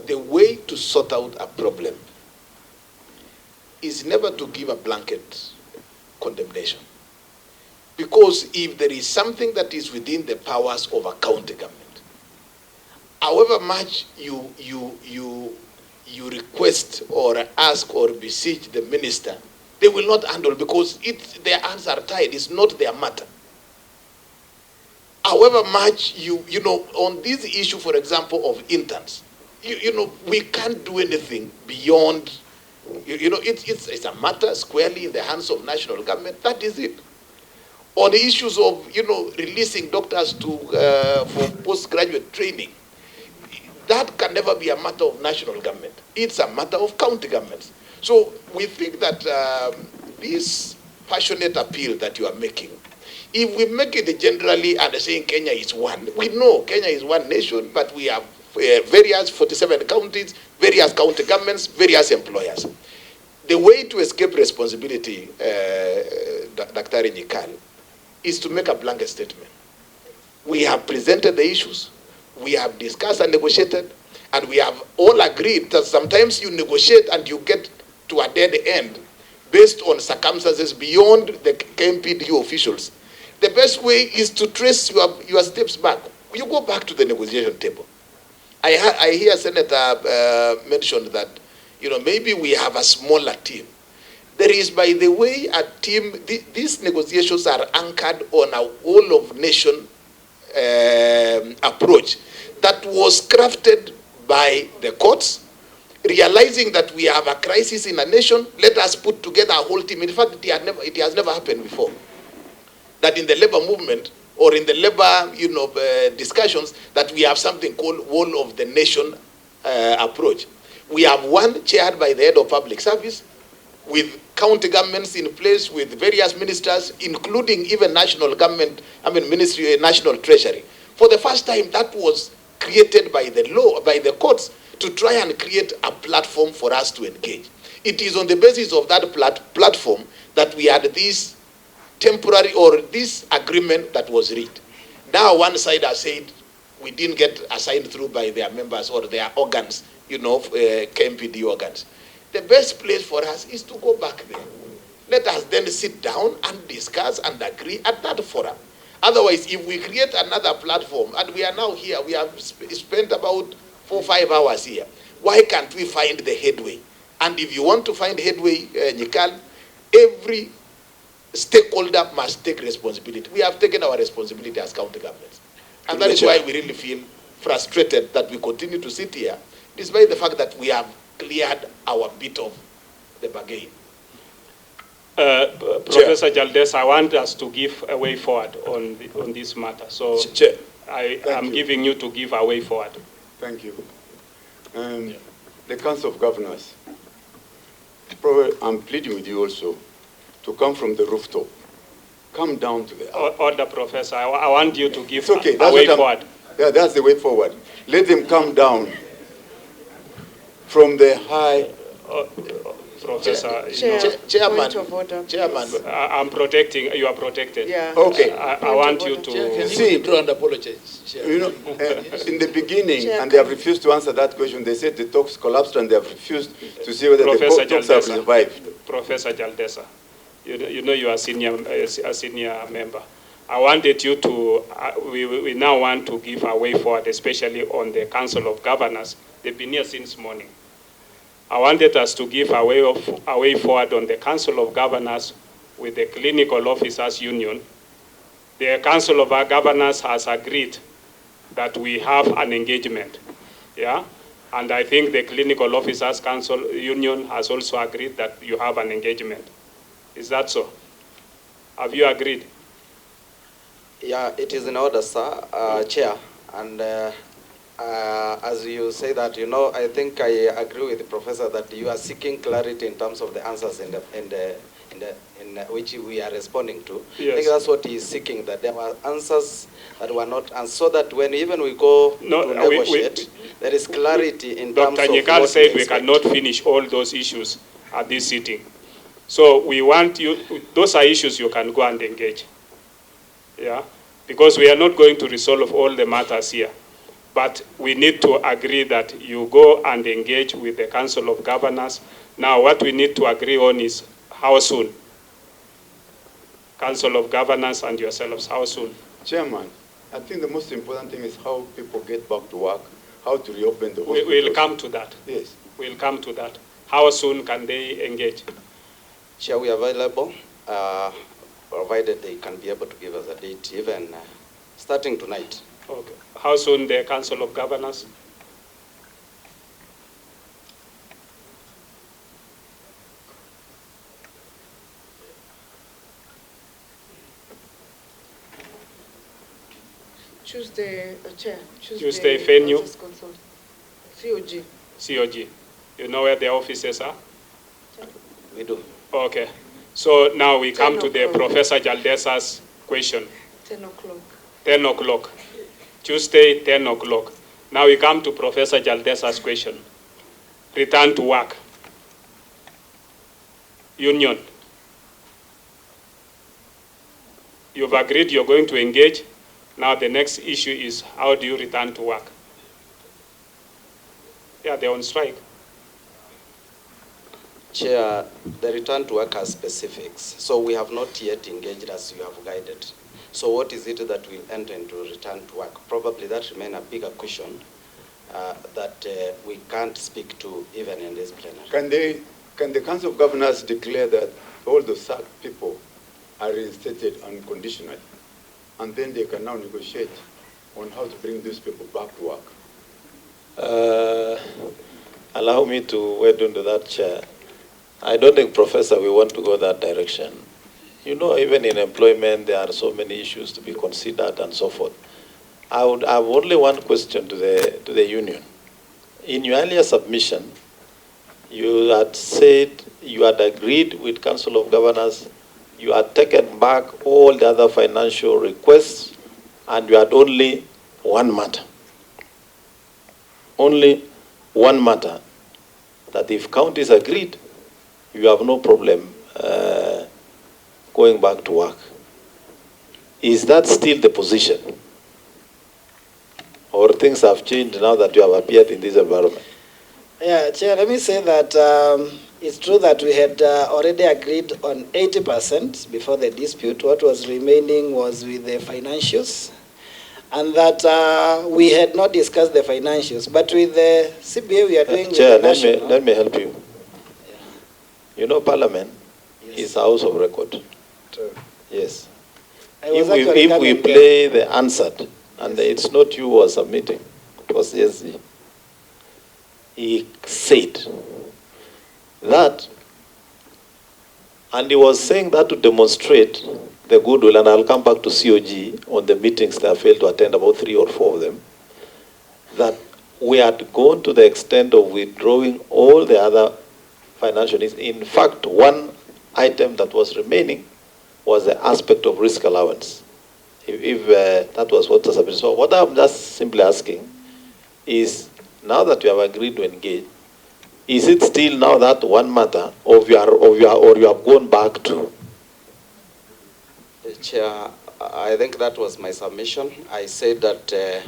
the way to sort out a problem is never to give a blanket condemnation. Because if there is something that is within the powers of a county government, however much you request or ask or beseech the minister, they will not handle, because their hands are tied. It's not their matter. however much you know, on this issue, for example, of interns, we can't do anything beyond, it's a matter squarely in the hands of national government. That is it. On the issues of, releasing doctors to for postgraduate training, that can never be a matter of national government. It's a matter of county governments. So we think that this passionate appeal that you are making, if we make it generally and saying Kenya is one, we know Kenya is one nation, but we have various 47 counties, various county governments, various employers. The way to escape responsibility, Dr. Nyikal, is to make a blanket statement. We have presented the issues, we have discussed and negotiated, and we have all agreed that sometimes you negotiate and you get to a dead end based on circumstances beyond the KMPDU officials. The best way is to trace your steps back. You go back to the negotiation table. I hear Senator mention that, maybe we have a smaller team. There is, by the way, a team, these negotiations are anchored on a whole of nation approach that was crafted by the courts, realizing that we have a crisis in a nation. Let us put together a whole team. In fact, it has never happened before that in the labor movement or in the labor discussions that we have something called whole of the nation approach. We have one chaired by the head of public service, with county governments in place, with various ministers, including even national government, ministry, national treasury. For the first time, that was created by the law, by the courts, to try and create a platform for us to engage. It is on the basis of that platform that we had this temporary or this agreement that was reached. Now one side has said we didn't get assigned through by their members or their organs, KMPD organs. The best place for us is to go back there. Let us then sit down and discuss and agree at that forum. Otherwise, if we create another platform, and we are now here, we have spent about 4 or 5 hours here, why can't we find the headway? And if you want to find headway, Nyikal, every stakeholder must take responsibility. We have taken our responsibility as county governments. And that is why we really feel frustrated that we continue to sit here, despite the fact that we have cleared our bit of the bargain. Professor Jaldes, I want us to give a way forward on this matter. So I'm giving you to give a way forward. Thank you. The Council of Governors, I'm pleading with you also to come from the rooftop. Come down to the... Order, Professor. I want you to give a way forward. Yeah, that's the way forward. Let them come down from the high... Professor, Chairman, I'm protecting, you are protected. Yeah. Okay. I want you to... See, withdraw and apologize. in the beginning, and they have refused to answer that question. They said the talks collapsed and they have refused to see whether the talks have survived. Professor Jaldesa, you know you are a senior member. I wanted you to, we now want to give a way forward, especially on the Council of Governors. They've been here since morning. I wanted us to give a way forward on the Council of Governors with the Clinical Officers Union. The Council of Governors has agreed that we have an engagement, yeah? And I think the Clinical Officers Council Union has also agreed that you have an engagement. Is that so? Have you agreed? Yeah, it is in order, sir, Chair. And as you say that, I think I agree with the professor that you are seeking clarity in terms of the answers in which we are responding to. Yes. I think that's what he is seeking, that there were answers that were not, and so that when even we go to negotiate, there is clarity in terms of Dr. Nyikal said we cannot finish all those issues at this sitting. So we want you, those are issues you can go and engage. Yeah, because we are not going to resolve all the matters here. But we need to agree that you go and engage with the Council of Governors. Now, what we need to agree on is how soon? Council of Governors and yourselves, how soon? Chairman, I think the most important thing is how people get back to work, how to reopen the hospitals. We'll come to that. Yes. We'll come to that. How soon can they engage? Chair, we are available, provided they can be able to give us a date, even starting tonight. Okay. How soon the Council of Governors? Tuesday, Chair. Tuesday venue? COG. COG. You know where the offices are? We do. Okay. So now we come to the 10 o'clock. Professor Jaldesa's question. 10 o'clock. 10 o'clock. Tuesday, 10 o'clock. Now we come to Professor Jaldesa's question. Return to work. Union. You've agreed you're going to engage. Now the next issue is how do you return to work? Yeah, they're on strike. Chair, the return to work has specifics. So we have not yet engaged as you have guided. So what is it that will enter into return to work? Probably that remains a bigger question that we can't speak to even in this plenary. Can the Council of Governors declare that all the sacked people are reinstated unconditionally, and then they can now negotiate on how to bring these people back to work? Allow me to wade into that, Chair. I don't think, Professor, we want to go that direction. You know, even in employment, there are so many issues to be considered and so forth. I would have only one question to the union. In your earlier submission, you had said you had agreed with Council of Governors, you had taken back all the other financial requests, and you had only one matter. Only one matter, that if counties agreed, you have no problem going back to work. Is that still the position? Or things have changed now that you have appeared in this environment? Yeah, Chair, let me say that it's true that we had already agreed on 80% before the dispute. What was remaining was with the financials, and that we had not discussed the financials. But with the CBA, we are doing Chair, with the national. let me help you. You know, Parliament is a house of record. True. Yes. If we play the answered, and it's not you who are submitting, it was ESG. He said that, and he was saying that to demonstrate the goodwill, and I'll come back to COG on the meetings that I failed to attend, about 3 or 4 of them, that we had gone to the extent of withdrawing all the other financial needs. In fact, one item that was remaining was the aspect of risk allowance. If that was what was happening. So what I'm just simply asking is, now that you have agreed to engage, is it still now that one matter or you have gone back to? Chair, I think that was my submission. I said that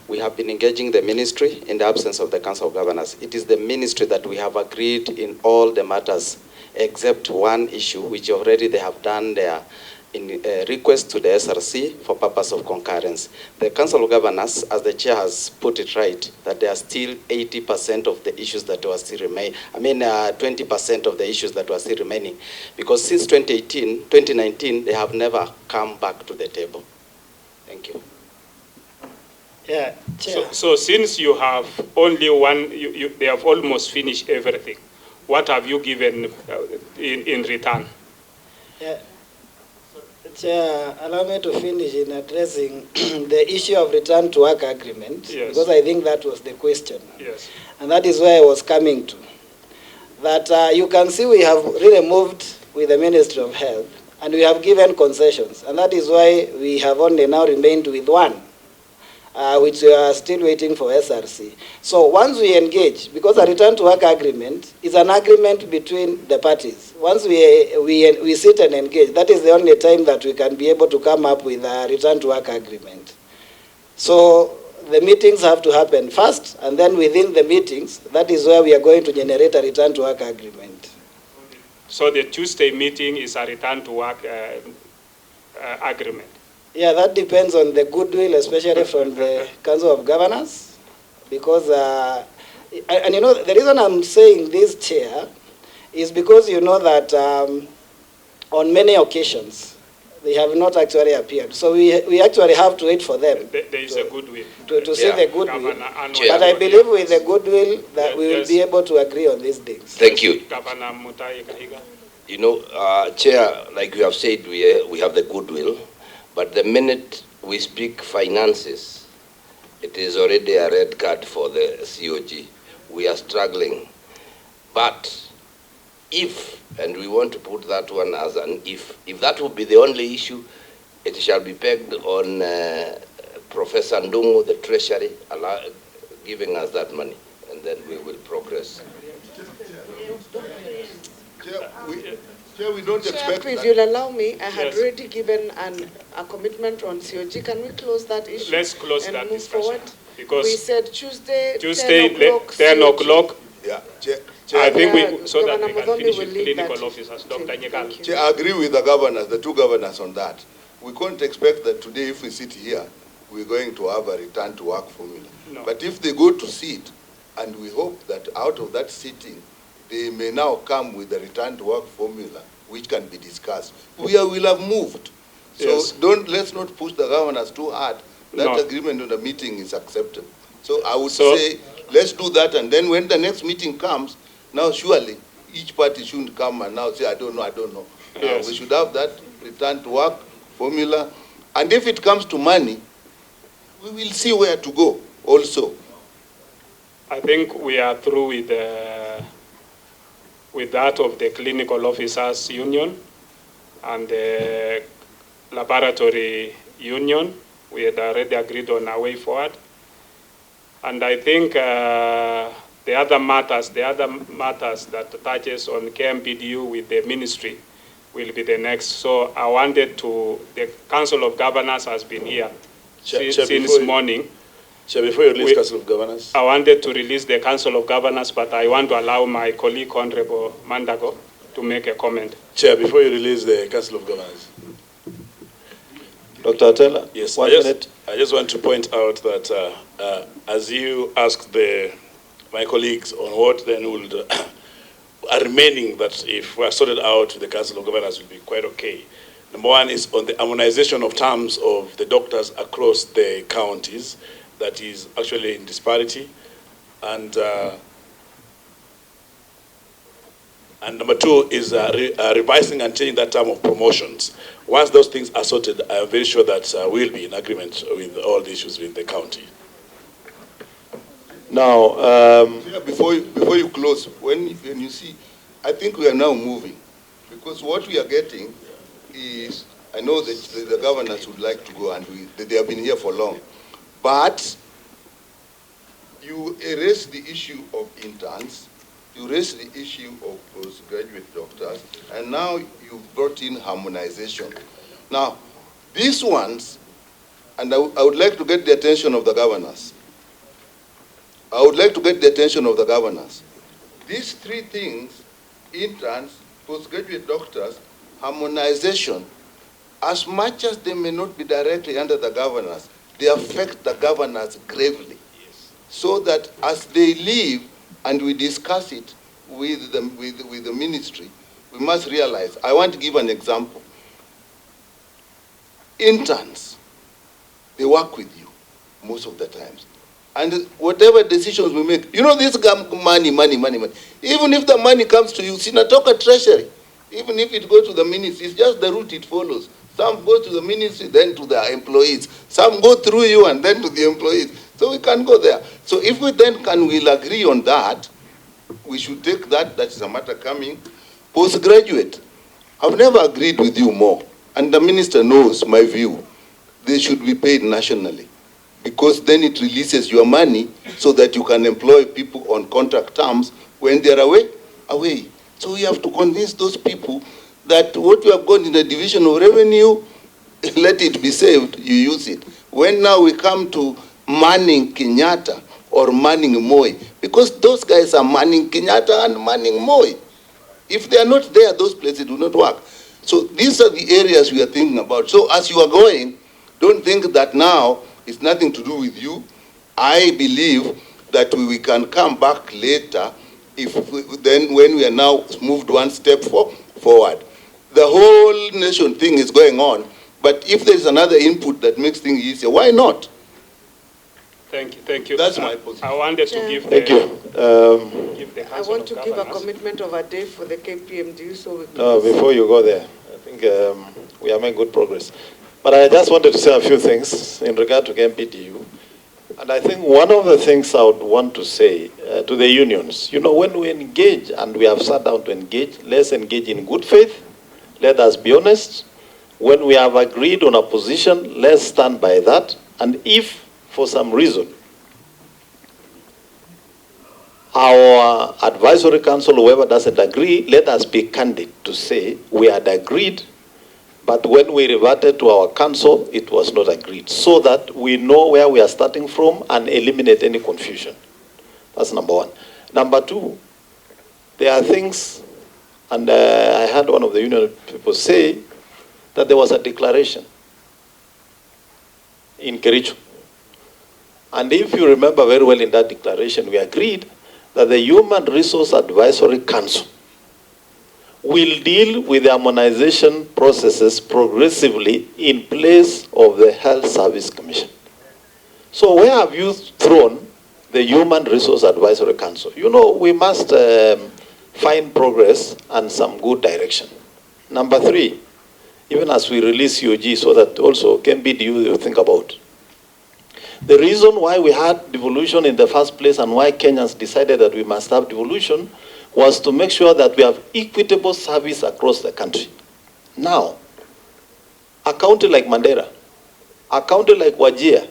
we have been engaging the ministry in the absence of the Council of Governors. It is the ministry that we have agreed in all the matters except one issue, which already they have done their request to the SRC for purpose of concurrence. The Council of Governors, as the Chair has put it right, that there are still 80% of the issues that were still remaining. 20% of the issues that were still remaining. Because since 2019, they have never come back to the table. Thank you. Yeah, Chair. So since you have only one, they have almost finished everything. What have you given in return? Yeah. Chair, allow me to finish in addressing the issue of return to work agreement, yes, because I think that was the question. Yes. And that is where I was coming to. That you can see we have really moved with the Ministry of Health, and we have given concessions. And that is why we have only now remained with one, which we are still waiting for SRC. So once we engage, because a return to work agreement is an agreement between the parties. Once we sit and engage, that is the only time that we can be able to come up with a return to work agreement. So the meetings have to happen first, and then within the meetings, that is where we are going to generate a return to work agreement. So the Tuesday meeting is a return to work agreement? Yeah, that depends on the goodwill, especially from the Council of Governors, because, and you know, the reason I'm saying this, Chair, is because you know that on many occasions, They have not actually appeared. So we actually have to wait for them. There is a goodwill. To see the goodwill. Chair. But I believe with the goodwill that we will be able to agree on these things. Thank you. Governor Mutai Kahiga. You know, Chair, like you have said, we have the goodwill, but the minute we speak finances, it is already a red card for the COG. We are struggling. But if, and we want to put that one as an if that would be the only issue, it shall be pegged on Professor Ndungu, the Treasury, giving us that money, and then we will progress. Chair, we don't expect if that. you'll allow me, I had Yes. already given a commitment on COG. Can we close that issue? Let's close and that move discussion. forward? Because we said Tuesday 10 o'clock. Yeah, I think so that Governor we can Muthoni finish will with lead clinical that. officers. Dr. Nyekal. Chair, I agree with the governors, the two governors on that. We can't expect that today, if we sit here, we're going to have a return to work formula. No. But if they go to sit, and we hope that out of that sitting, they may now come with a return to work formula, which can be discussed. We will have moved. So Yes. let's not push the governors too hard. That No. agreement on the meeting is acceptable. So I would say, let's do that, and then when the next meeting comes, now surely each party shouldn't come and now say, I don't know. Yes. We should have that return to work formula. And if it comes to money, we will see where to go also. I think we are through with that of the Clinical Officers Union and the Laboratory Union. We had already agreed on a way forward. And I think the other matters that touches on KMPDU with the ministry will be the next. So I wanted the Council of Governors has been here since morning. Chair, before you release Council of Governors. I wanted to release the Council of Governors, but I want to allow my colleague, Honorable Mandago, to make a comment. Chair, before you release the Council of Governors. Dr. Atela, yes, one minute. I just want to point out that as you asked my colleagues on what then would are remaining, that if we are sorted out, the Council of Governors will be quite okay. Number one is on the harmonization of terms of the doctors across the counties. That is actually in disparity. And number two is revising and changing that term of promotions. Once those things are sorted, I am very sure that we'll be in agreement with all the issues in the county. Now, before you close, when you see, I think we are now moving, because what we are getting is, I know that the governors would like to go, and they have been here for long, but you erase the issue of interns, you raise the issue of postgraduate doctors, and now you've brought in harmonization. Now, these ones, and I would like to get the attention of the governors. I would like to get the attention of the governors. These three things, interns, postgraduate doctors, harmonization, as much as they may not be directly under the governors, they affect the governors gravely. Yes. So that as they leave and we discuss it with the ministry, we must realize, I want to give an example. Interns, they work with you most of the times. And whatever decisions we make, you know this money. Even if the money comes to you, Sinatoka Treasury, even if it goes to the ministry, it's just the route it follows. Some go to the ministry, then to the employees. Some go through you and then to the employees. So we can go there. So if we then will agree on that, we should take that is a matter coming. Postgraduate, I've never agreed with you more. And the minister knows my view. They should be paid nationally, because then it releases your money so that you can employ people on contract terms when they're away. So we have to convince those people that what you have got in the division of revenue, let it be saved, you use it. When now we come to manning Kenyatta or manning Moi, because those guys are manning Kenyatta and manning Moi. If they are not there, those places do not work. So these are the areas we are thinking about. So as you are going, don't think that now it's nothing to do with you. I believe that we can come back later when we are now moved one step forward. the whole nation thing is going on, but if there's another input that makes things easier, why not? Thank you, thank you. That's my position. I wanted to give Thank the, you. give the I Council want of to give a Governors. commitment of a day for the KPMG, so we No, before you go there, I think we are making good progress. But I just wanted to say a few things in regard to MPDU. And I think one of the things I would want to say to the unions, you know, when we engage, and we have sat down to engage, let's engage in good faith. Let us be honest. When we have agreed on a position, let's stand by that. And if, for some reason, our advisory council, whoever doesn't agree, let us be candid to say we had agreed, but when we reverted to our council, it was not agreed, so that we know where we are starting from and eliminate any confusion. That's number one. Number two, there are things, and I had one of the union people say that there was a declaration in Kericho. And if you remember very well in that declaration, we agreed that the Human Resource Advisory Council will deal with the harmonization processes progressively in place of the Health Service Commission. So where have you thrown the Human Resource Advisory Council? You know, we must find progress and some good direction. Number three, even as we release UOG, so that also can be you think about. The reason why we had devolution in the first place and why Kenyans decided that we must have devolution was to make sure that we have equitable service across the country. Now, a county like Mandera, a county like Wajir,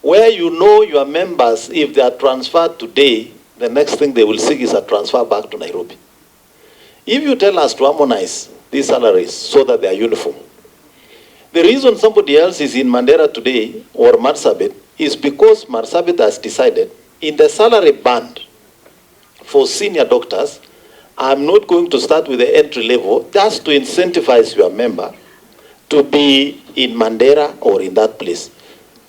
where you know your members, if they are transferred today, the next thing they will seek is a transfer back to Nairobi. If you tell us to harmonize these salaries so that they are uniform, the reason somebody else is in Mandera today or Marsabit is because Marsabit has decided in the salary band for senior doctors, I'm not going to start with the entry level just to incentivize your member to be in Mandera or in that place.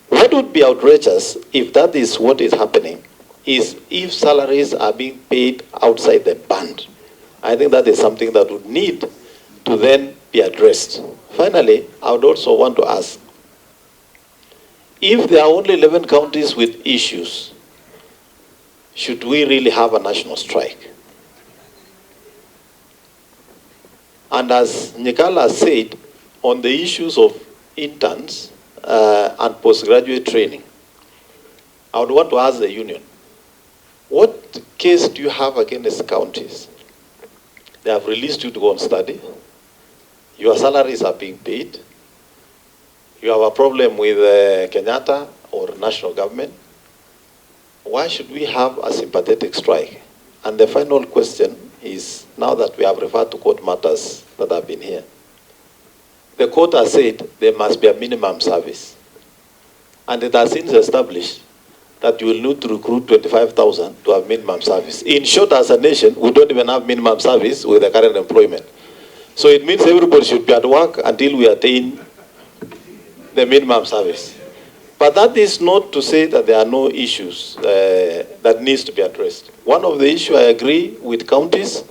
What would be outrageous if that is what is happening is if salaries are being paid outside the band. I think that is something that would need to then be addressed. Finally, I would also want to ask, if there are only 11 counties with issues, should we really have a national strike? And as Nikala said, on the issues of interns and postgraduate training, I would want to ask the union, what case do you have against counties? They have released you to go and study. Your salaries are being paid. You have a problem with Kenyatta or national government. Why should we have a sympathetic strike? And the final question is, now that we have referred to court matters that have been here, the court has said there must be a minimum service. And it has since established that you will need to recruit 25,000 to have minimum service. In short, as a nation, we don't even have minimum service with the current employment. So it means everybody should be at work until we attain the minimum service. But that is not to say that there are no issues that needs to be addressed. One of the issues I agree with counties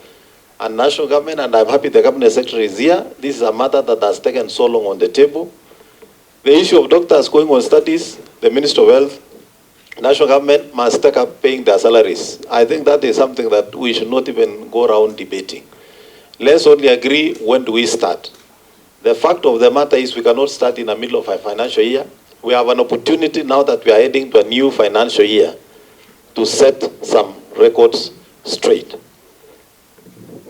and national government, and I'm happy the cabinet secretary is here. This is a matter that has taken so long on the table. The issue of doctors going on studies, the Minister of Health, national government must take up paying their salaries. I think that is something that we should not even go around debating. Let's only agree when do we start. The fact of the matter is we cannot start in the middle of a financial year. We have an opportunity now that we are heading to a new financial year to set some records straight.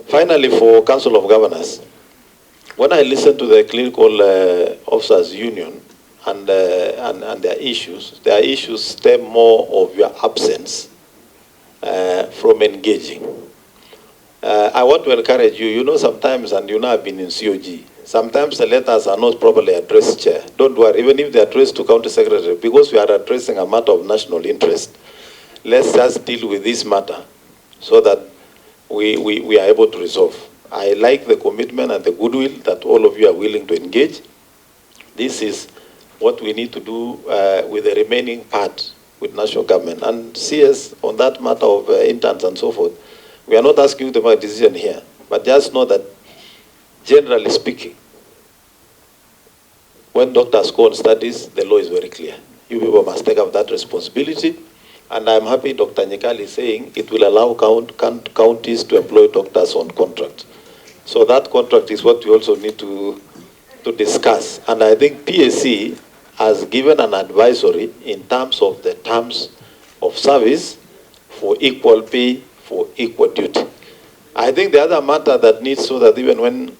Finally, for Council of Governors, when I listen to the Clinical Officers Union and their issues stem more of your absence from engaging. I want to encourage you, you know sometimes, and you know I've been in COG, sometimes the letters are not properly addressed, Chair. Don't worry, even if they are addressed to County Secretary, because we are addressing a matter of national interest, let's just deal with this matter so that we are able to resolve. I like the commitment and the goodwill that all of you are willing to engage. This is what we need to do with the remaining part with national government. And CS, on that matter of interns and so forth, we are not asking you to make a decision here, but just know that generally speaking, when doctors go on studies, the law is very clear. You people must take up that responsibility. And I'm happy Dr. Nyekali is saying it will allow counties to employ doctors on contract. So that contract is what we also need to discuss. And I think PSC has given an advisory in terms of the terms of service for equal pay for equal duty. I think the other matter that needs, so that even when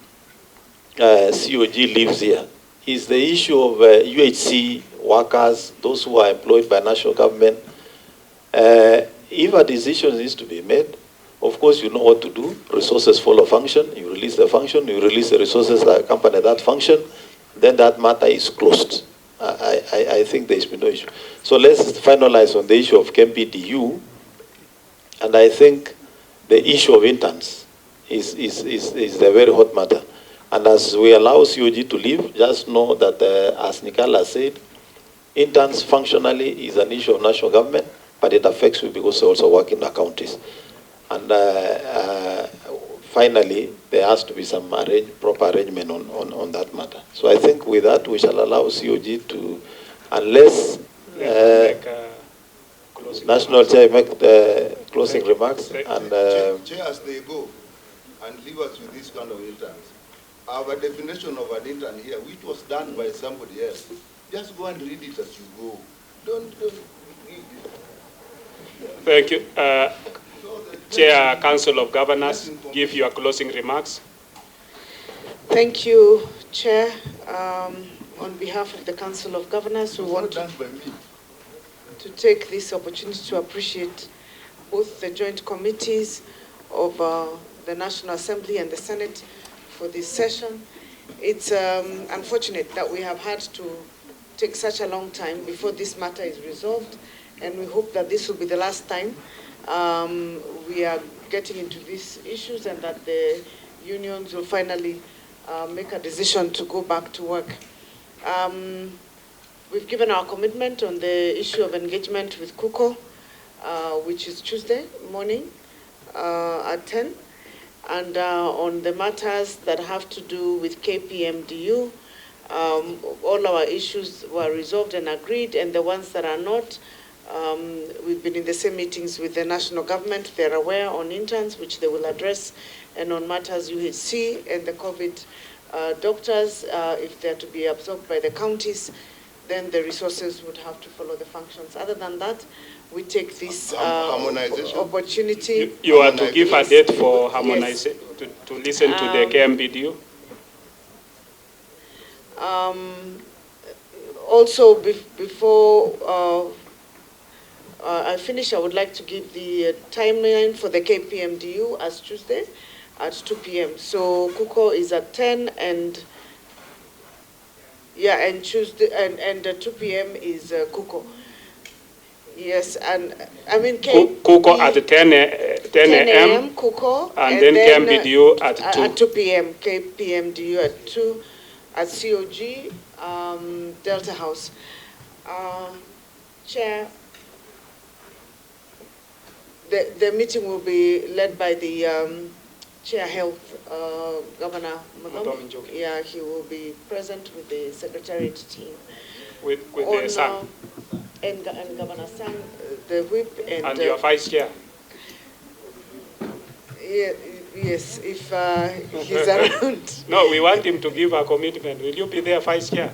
COG lives here, is the issue of UHC workers, those who are employed by national government. If a decision needs to be made, of course you know what to do. Resources follow function. You release the function, you release the resources that accompany that function, then that matter is closed. I think there has been no issue. So let's finalize on the issue of KMPDU, and I think the issue of interns is a very hot matter. And as we allow COG to leave, just know that, as Nicola said, interns functionally is an issue of national government, but it affects you because they also work in the counties. And finally, there has to be some proper arrangement on that matter. So I think with that, we shall allow COG to, unless National Chair make the closing remarks. And Chair, as they go and leave us with this kind of interns, our definition of an intern here, which was done by somebody else, just go and read it as you go. Don't read it. Thank you. Chair, Council of Governors, give your closing remarks. Thank you, Chair. On behalf of the Council of Governors, we want to take this opportunity to appreciate both the joint committees of the National Assembly and the Senate for this session. It's unfortunate that we have had to take such a long time before this matter is resolved, and we hope that this will be the last time we are getting into these issues, and that the unions will finally make a decision to go back to work. We've given our commitment on the issue of engagement with KUKO, which is Tuesday morning at 10. And on the matters that have to do with KPMDU, all our issues were resolved and agreed, and the ones that are not, we've been in the same meetings with the national government. They're aware on interns, which they will address, and on matters UHC and the COVID doctors, if they're to be absorbed by the counties, then the resources would have to follow the functions. Other than that, we take this opportunity. You are to give a date for harmonization, yes, to listen to the KMPDU? Also, before I finish, I would like to give the timeline for the KPMDU as Tuesday at 2 p.m. So KUKO is at 10, and yeah, and Tuesday and 2 p.m. is KUKO. Yes, and I mean KUKO at 10 a.m. KUKO, and then KMPDU at 2. At 2 p.m. KPMDU at 2 at COG Delta House. Chair, the meeting will be led by the Chair Health, Governor Mudomi. Yeah, he will be present with the Secretariat team. With the Sang. And Governor Sang, the whip. And your Vice Chair. Yeah, yes, if he's around. No, we want him to give a commitment. Will you be there, Vice Chair?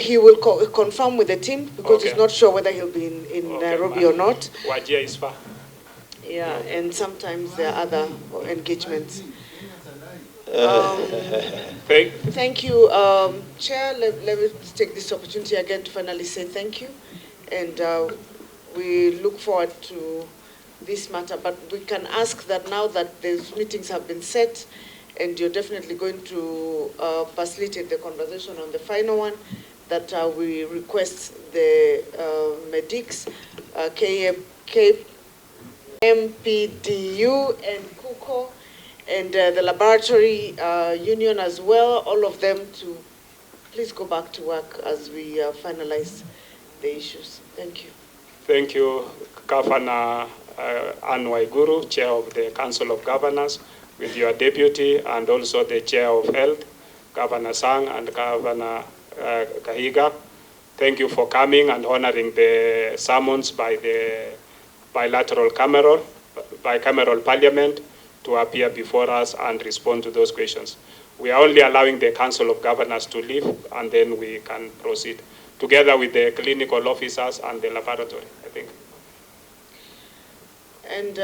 He will confirm with the team, because he's not sure whether he'll be in Nairobi or not. Wajir is far. Yeah, and sometimes there are other engagements. Thank you, Chair. Let me take this opportunity again to finally say thank you, and we look forward to this matter. But we can ask that now that these meetings have been set, and you're definitely going to facilitate the conversation on the final one, that we request the medics, KMPDU and KUKO, and the laboratory union as well, all of them to please go back to work as we finalize the issues. Thank you. Thank you, Governor ANN WAIGURU, Chair of the Council of Governors, with your deputy and also the chair of health, Governor Sang and Governor Kahiga. Thank you for coming and honoring the summons by the bicameral parliament to appear before us and respond to those questions. We are only allowing the Council of Governors to leave, and then we can proceed together with the clinical officers and the laboratory, I think. And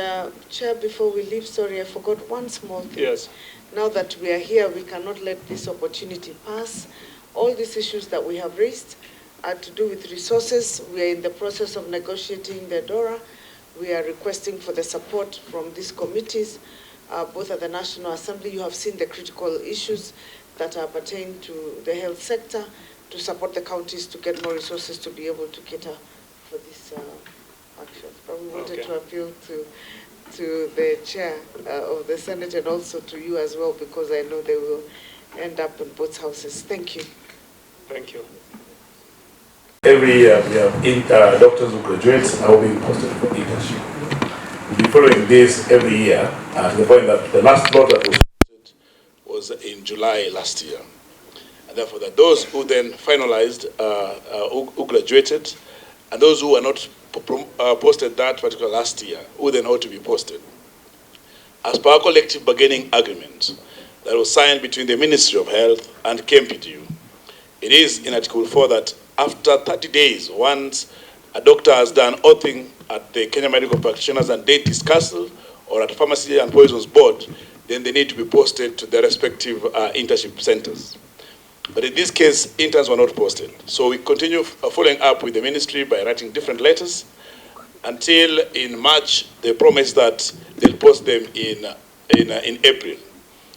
Chair, before we leave, sorry, I forgot one small thing. Yes. Now that we are here, we cannot let this opportunity pass. All these issues that we have raised are to do with resources. We are in the process of negotiating the DORA. We are requesting for the support from these committees, both at the National Assembly. You have seen the critical issues that are pertain to the health sector, to support the counties to get more resources to be able to cater for this action. But we wanted to appeal to the chair of the Senate and also to you as well, because I know they will end up in both houses. Thank you. Thank you. Every year we have doctors who graduate are being posted for internship. We'll be following this every year to the point that the last lot that was posted was in July last year. And therefore, that those who then finalized, who graduated, and those who were not posted that particular last year, who then ought to be posted. As per our collective bargaining agreement that was signed between the Ministry of Health and KMPDU, it is in Article 4 that after 30 days, once a doctor has done oathing at the Kenya Medical Practitioners and Dentist Council or at Pharmacy and Poisons Board, then they need to be posted to their respective internship centers. But in this case, interns were not posted. So we continue following up with the ministry by writing different letters until in March, they promised that they'll post them in April.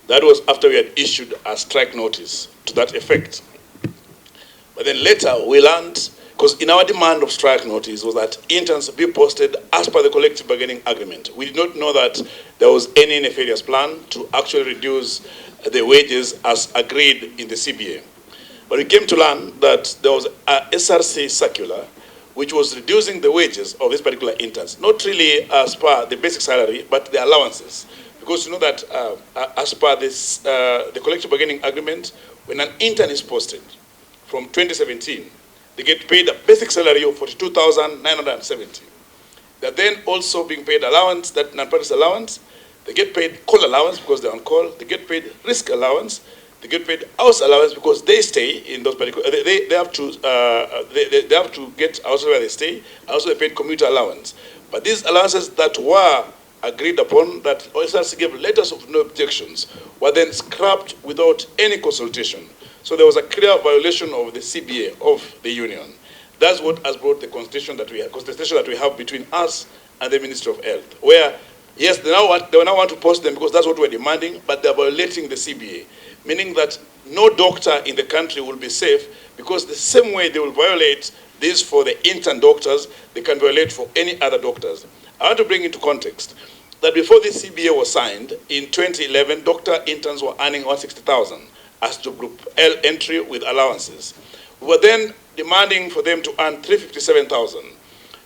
That was after we had issued a strike notice to that effect. But then later we learned, because in our demand of strike notice was that interns be posted as per the collective bargaining agreement. We did not know that there was any nefarious plan to actually reduce the wages as agreed in the CBA. But we came to learn that there was a SRC circular which was reducing the wages of these particular interns, not really as per the basic salary, but the allowances. Because you know that as per this, the collective bargaining agreement, when an intern is posted from 2017, they get paid a basic salary of 42,970. They're then also being paid allowance, that non-practice allowance. They get paid call allowance because they're on call. They get paid risk allowance. They get paid house allowance because they stay in those particular. They have to they have to get house where they stay. Also, they paid commuter allowance. But these allowances that were agreed upon, that OSRC gave letters of no objections, were then scrapped without any consultation. So there was a clear violation of the CBA of the union. That's what has brought the contestation that we have between us and the Ministry of Health, where yes, they now want to post them because that's what we're demanding, but they're violating the CBA, meaning that no doctor in the country will be safe, because the same way they will violate this for the intern doctors, they can violate for any other doctors. I want to bring into context that before this CBA was signed, in 2011, doctor interns were earning 160,000 as job group L entry with allowances. We were then demanding for them to earn 357,000,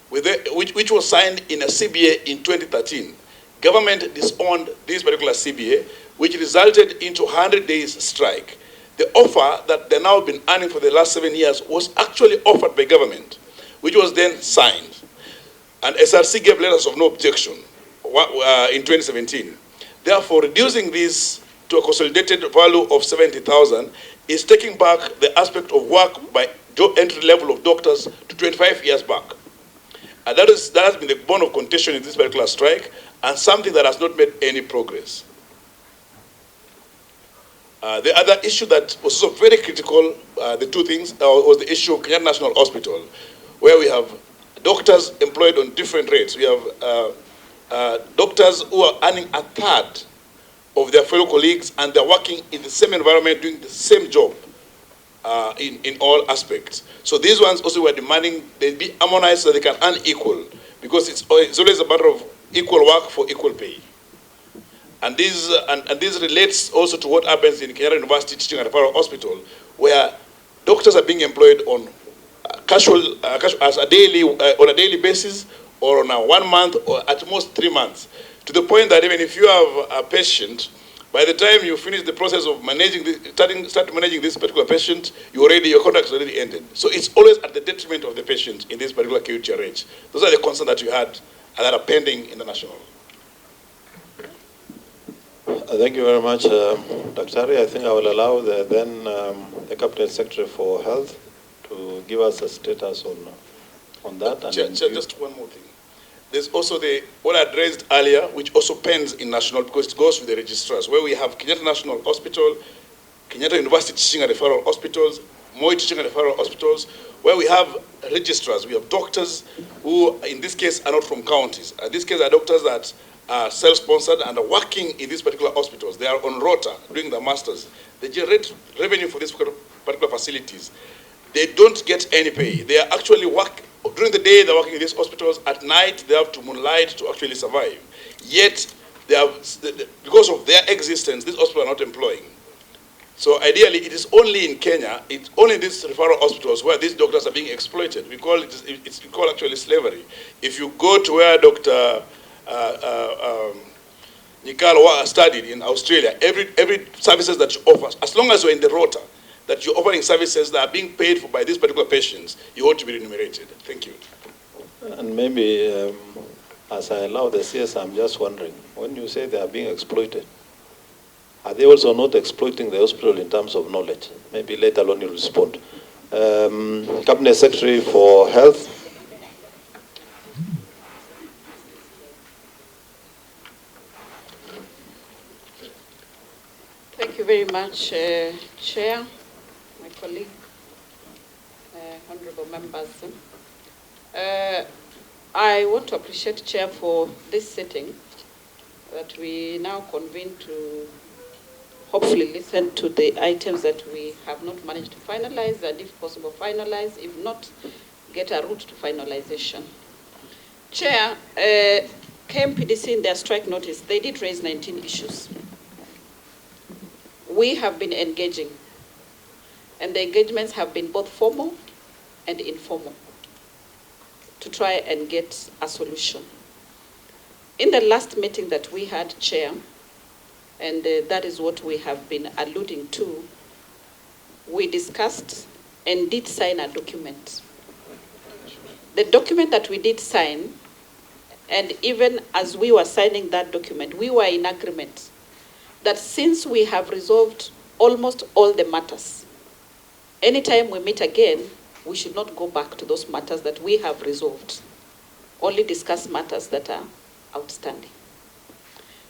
which was signed in a CBA in 2013. Government disowned this particular CBA, which resulted into 100 days strike. The offer that they've now been earning for the last 7 years was actually offered by government, which was then signed. And SRC gave letters of no objection in 2017. Therefore, reducing this to a consolidated value of 70,000 is taking back the aspect of work by job entry level of doctors to 25 years back. And that has been the bone of contention in this particular strike, and something that has not made any progress. The other issue that was also very critical, the two things, was the issue of Kenyatta National Hospital, where we have doctors employed on different rates. We have doctors who are earning a third of their fellow colleagues, and they're working in the same environment, doing the same job in all aspects. So these ones also were demanding they be harmonized so they can earn equal, because it's always a matter of equal work for equal pay. And this relates also to what happens in Kenyatta University Teaching and Referral Hospital, where doctors are being employed on on a daily basis, or on a 1 month, or at most 3 months, to the point that even if you have a patient By the time you finish the process of managing start managing this particular patient, your contract is already ended. So it's always at the detriment of the patient in this particular QTRH. Those are the concerns that you had and that are pending in the national. Thank you very much, Dr. I think I will allow the Cabinet Secretary for Health to give us a status on that. Just one more thing. There's also what I addressed earlier, which also pens in national because it goes with the registrars, where we have Kenyatta National Hospital, Kenyatta University Teaching and Referral Hospitals, Moi Teaching and Referral Hospitals, where we have registrars. We have doctors who, in this case, are not from counties. In this case, are doctors that are self-sponsored and are working in these particular hospitals. They are on rota doing the masters. They generate revenue for these particular facilities. They don't get any pay. They are actually during the day they're working in these hospitals. At night they have to moonlight to actually survive. Yet, because of their existence, these hospitals are not employing. So ideally, it is only in Kenya, it's only these referral hospitals where these doctors are being exploited. We call actually slavery. If you go to where Dr. Nikal studied in Australia, every services that you offer, as long as you're in the rota, that you're offering services that are being paid for by these particular patients, you ought to be remunerated. Thank you. And maybe, as I allow the CS, I'm just wondering, when you say they are being exploited, are they also not exploiting the hospital in terms of knowledge? Maybe later on you'll respond. Cabinet Secretary for Health. Thank you very much, Chair, my colleague, honorable members. I want to appreciate Chair for this sitting, that we now convene to hopefully listen to the items that we have not managed to finalize, and if possible finalize, if not, get a route to finalization. Chair, KMPDC in their strike notice, they did raise 19 issues. We have been engaging, and the engagements have been both formal and informal to try and get a solution. In the last meeting that we had, Chair, and that is what we have been alluding to, we discussed and did sign a document. The document that we did sign, and even as we were signing that document, we were in agreement that since we have resolved almost all the matters, anytime we meet again, we should not go back to those matters that we have resolved, only discuss matters that are outstanding.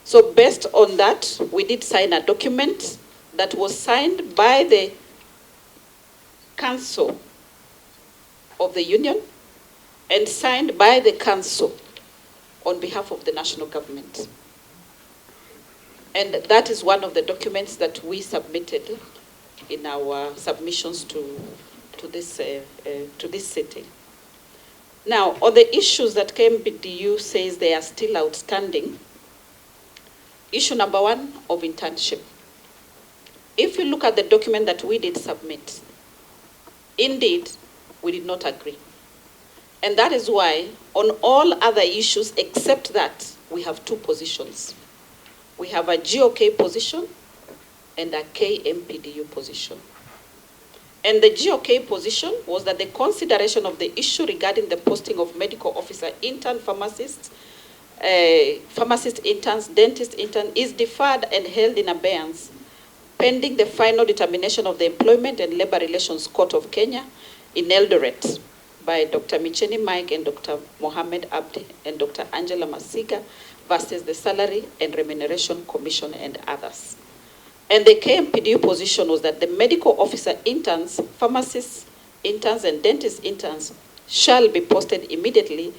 So based on that, we did sign a document that was signed by the Council of the Union and signed by the Council on behalf of the national government. And that is one of the documents that we submitted in our submissions to this sitting. Now, on the issues that KMPDU says they are still outstanding, issue number one of internship. If you look at the document that we did submit, indeed, we did not agree. And that is why on all other issues except that, we have two positions. We have a GOK position and a KMPDU position. And the GOK position was that the consideration of the issue regarding the posting of medical officer, intern, pharmacist interns, dentist intern is deferred and held in abeyance pending the final determination of the Employment and Labor Relations Court of Kenya in Eldoret by Dr. Micheni Mike and Dr. Mohamed Abdi and Dr. Angela Masiga versus the Salary and Remuneration Commission and others. And the KMPDU position was that the medical officer interns, pharmacists interns, and dentist interns shall be posted immediately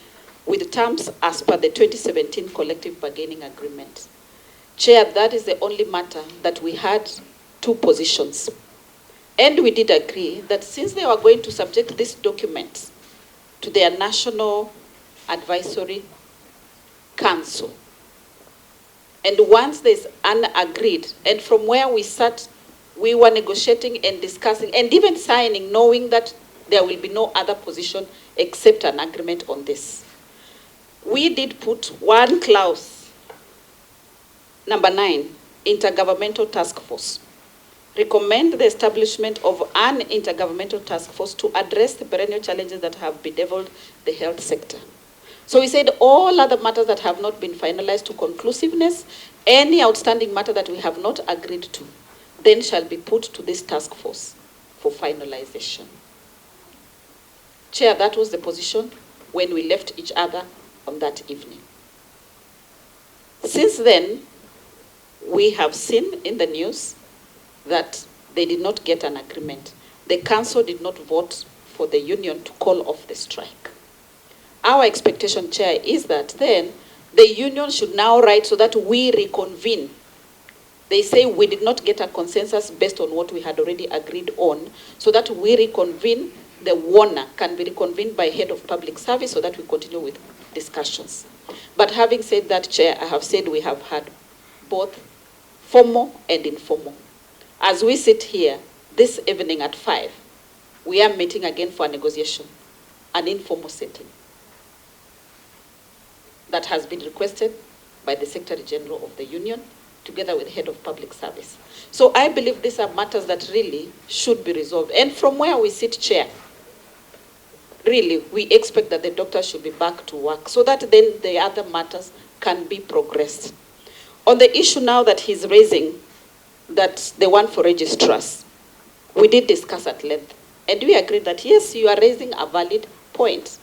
with terms as per the 2017 collective bargaining agreement. Chair, that is the only matter that we had two positions. And we did agree that since they were going to subject this document to their National Advisory Council, and once there's unagreed, and from where we sat, we were negotiating and discussing and even signing, knowing that there will be no other position except an agreement on this. We did put one clause, number 9, intergovernmental task force. Recommend the establishment of an intergovernmental task force to address the perennial challenges that have bedeviled the health sector. So we said all other matters that have not been finalized to conclusiveness, any outstanding matter that we have not agreed to, then shall be put to this task force for finalization. Chair, that was the position when we left each other on that evening. Since then, we have seen in the news that they did not get an agreement. The council did not vote for the union to call off the strike. Our expectation, Chair, is that then the union should now write so that we reconvene. They say we did not get a consensus based on what we had already agreed on, so that we reconvene. The warner can be reconvened by head of public service so that we continue with discussions. But having said that, Chair, I have said we have had both formal and informal. As we sit here this evening at 5, we are meeting again for a negotiation, an informal setting that has been requested by the Secretary General of the Union together with Head of Public Service. So I believe these are matters that really should be resolved. And from where we sit, Chair, really, we expect that the doctors should be back to work so that then the other matters can be progressed. On the issue now that he's raising, that the one for registrars, we did discuss at length. And we agreed that, yes, you are raising a valid point,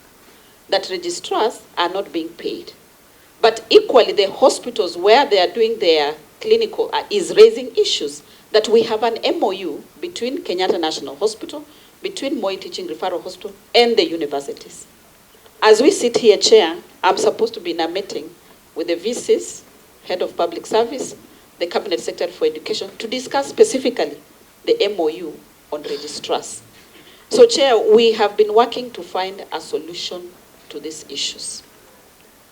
that registrars are not being paid. But equally, the hospitals where they are doing their clinical is raising issues, that we have an MOU between Kenyatta National Hospital, between Moi Teaching Referral Hospital, and the universities. As we sit here, Chair, I'm supposed to be in a meeting with the VCs, Head of Public Service, the Cabinet Secretary for Education, to discuss specifically the MOU on registrars. So, Chair, we have been working to find a solution to these issues.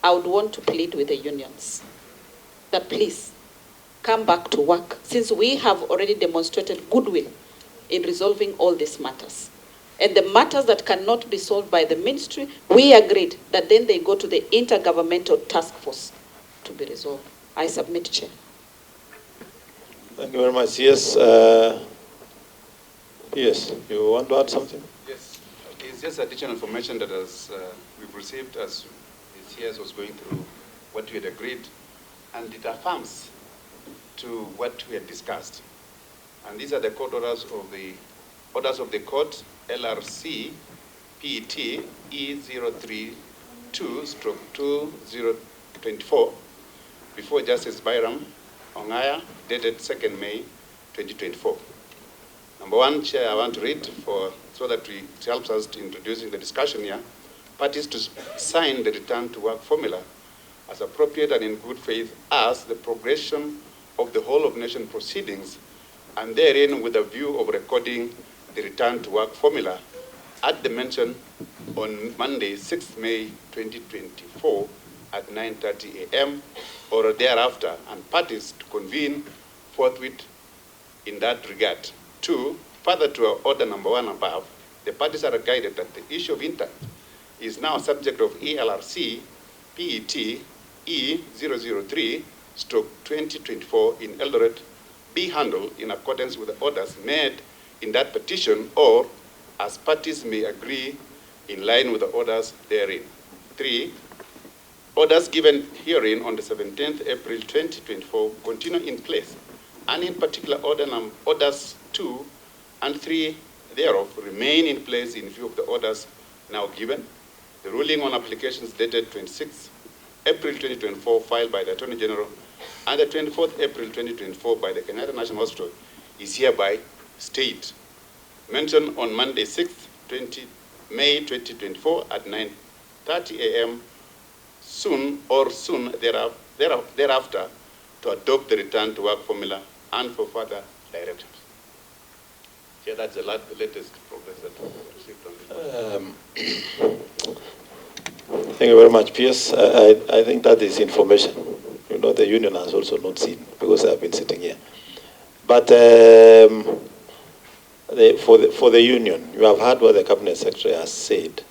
I would want to plead with the unions that please come back to work, since we have already demonstrated goodwill in resolving all these matters. And the matters that cannot be solved by the ministry, we agreed that then they go to the intergovernmental task force to be resolved. I submit, Chair. Thank you very much. Yes, yes, you want to add something? Yes, it's just additional information that we've received as the CS was going through what we had agreed, and it affirms to what we had discussed. And these are the court orders of the court, LRC PET E032/2024, before Justice Byram Ongaya, dated 2nd May 2024. Number one, Chair, I want to read so that it helps us to introducing the discussion here. Parties to sign the return to work formula as appropriate and in good faith as the progression of the whole of nation proceedings, and therein with a view of recording the return to work formula at the mention on Monday, 6th May 2024 at 9:30 a.m. or thereafter, and parties to convene forthwith in that regard. 2, further to our order number 1 above, the parties are guided that the issue of intent is now subject of ELRC PET E003/2024 in Eldoret be handled in accordance with the orders made in that petition, or as parties may agree in line with the orders therein. 3, orders given herein on the 17th April 2024 continue in place, and in particular orders 2 and 3 thereof remain in place in view of the orders now given. The ruling on applications dated 26 April 2024 filed by the Attorney General and the 24th April 2024 by the Kenyatta National Hospital is hereby stayed. Mentioned on Monday, 6th May 2024 at 9:30 a.m. soon thereafter to adopt the return to work formula and for further directives. Yeah, that's the latest progress that we received on this. Thank you very much, Pierce. I think that is information. You know, the union has also not seen, because I've been sitting here. But for the union, you have heard what the Cabinet Secretary has said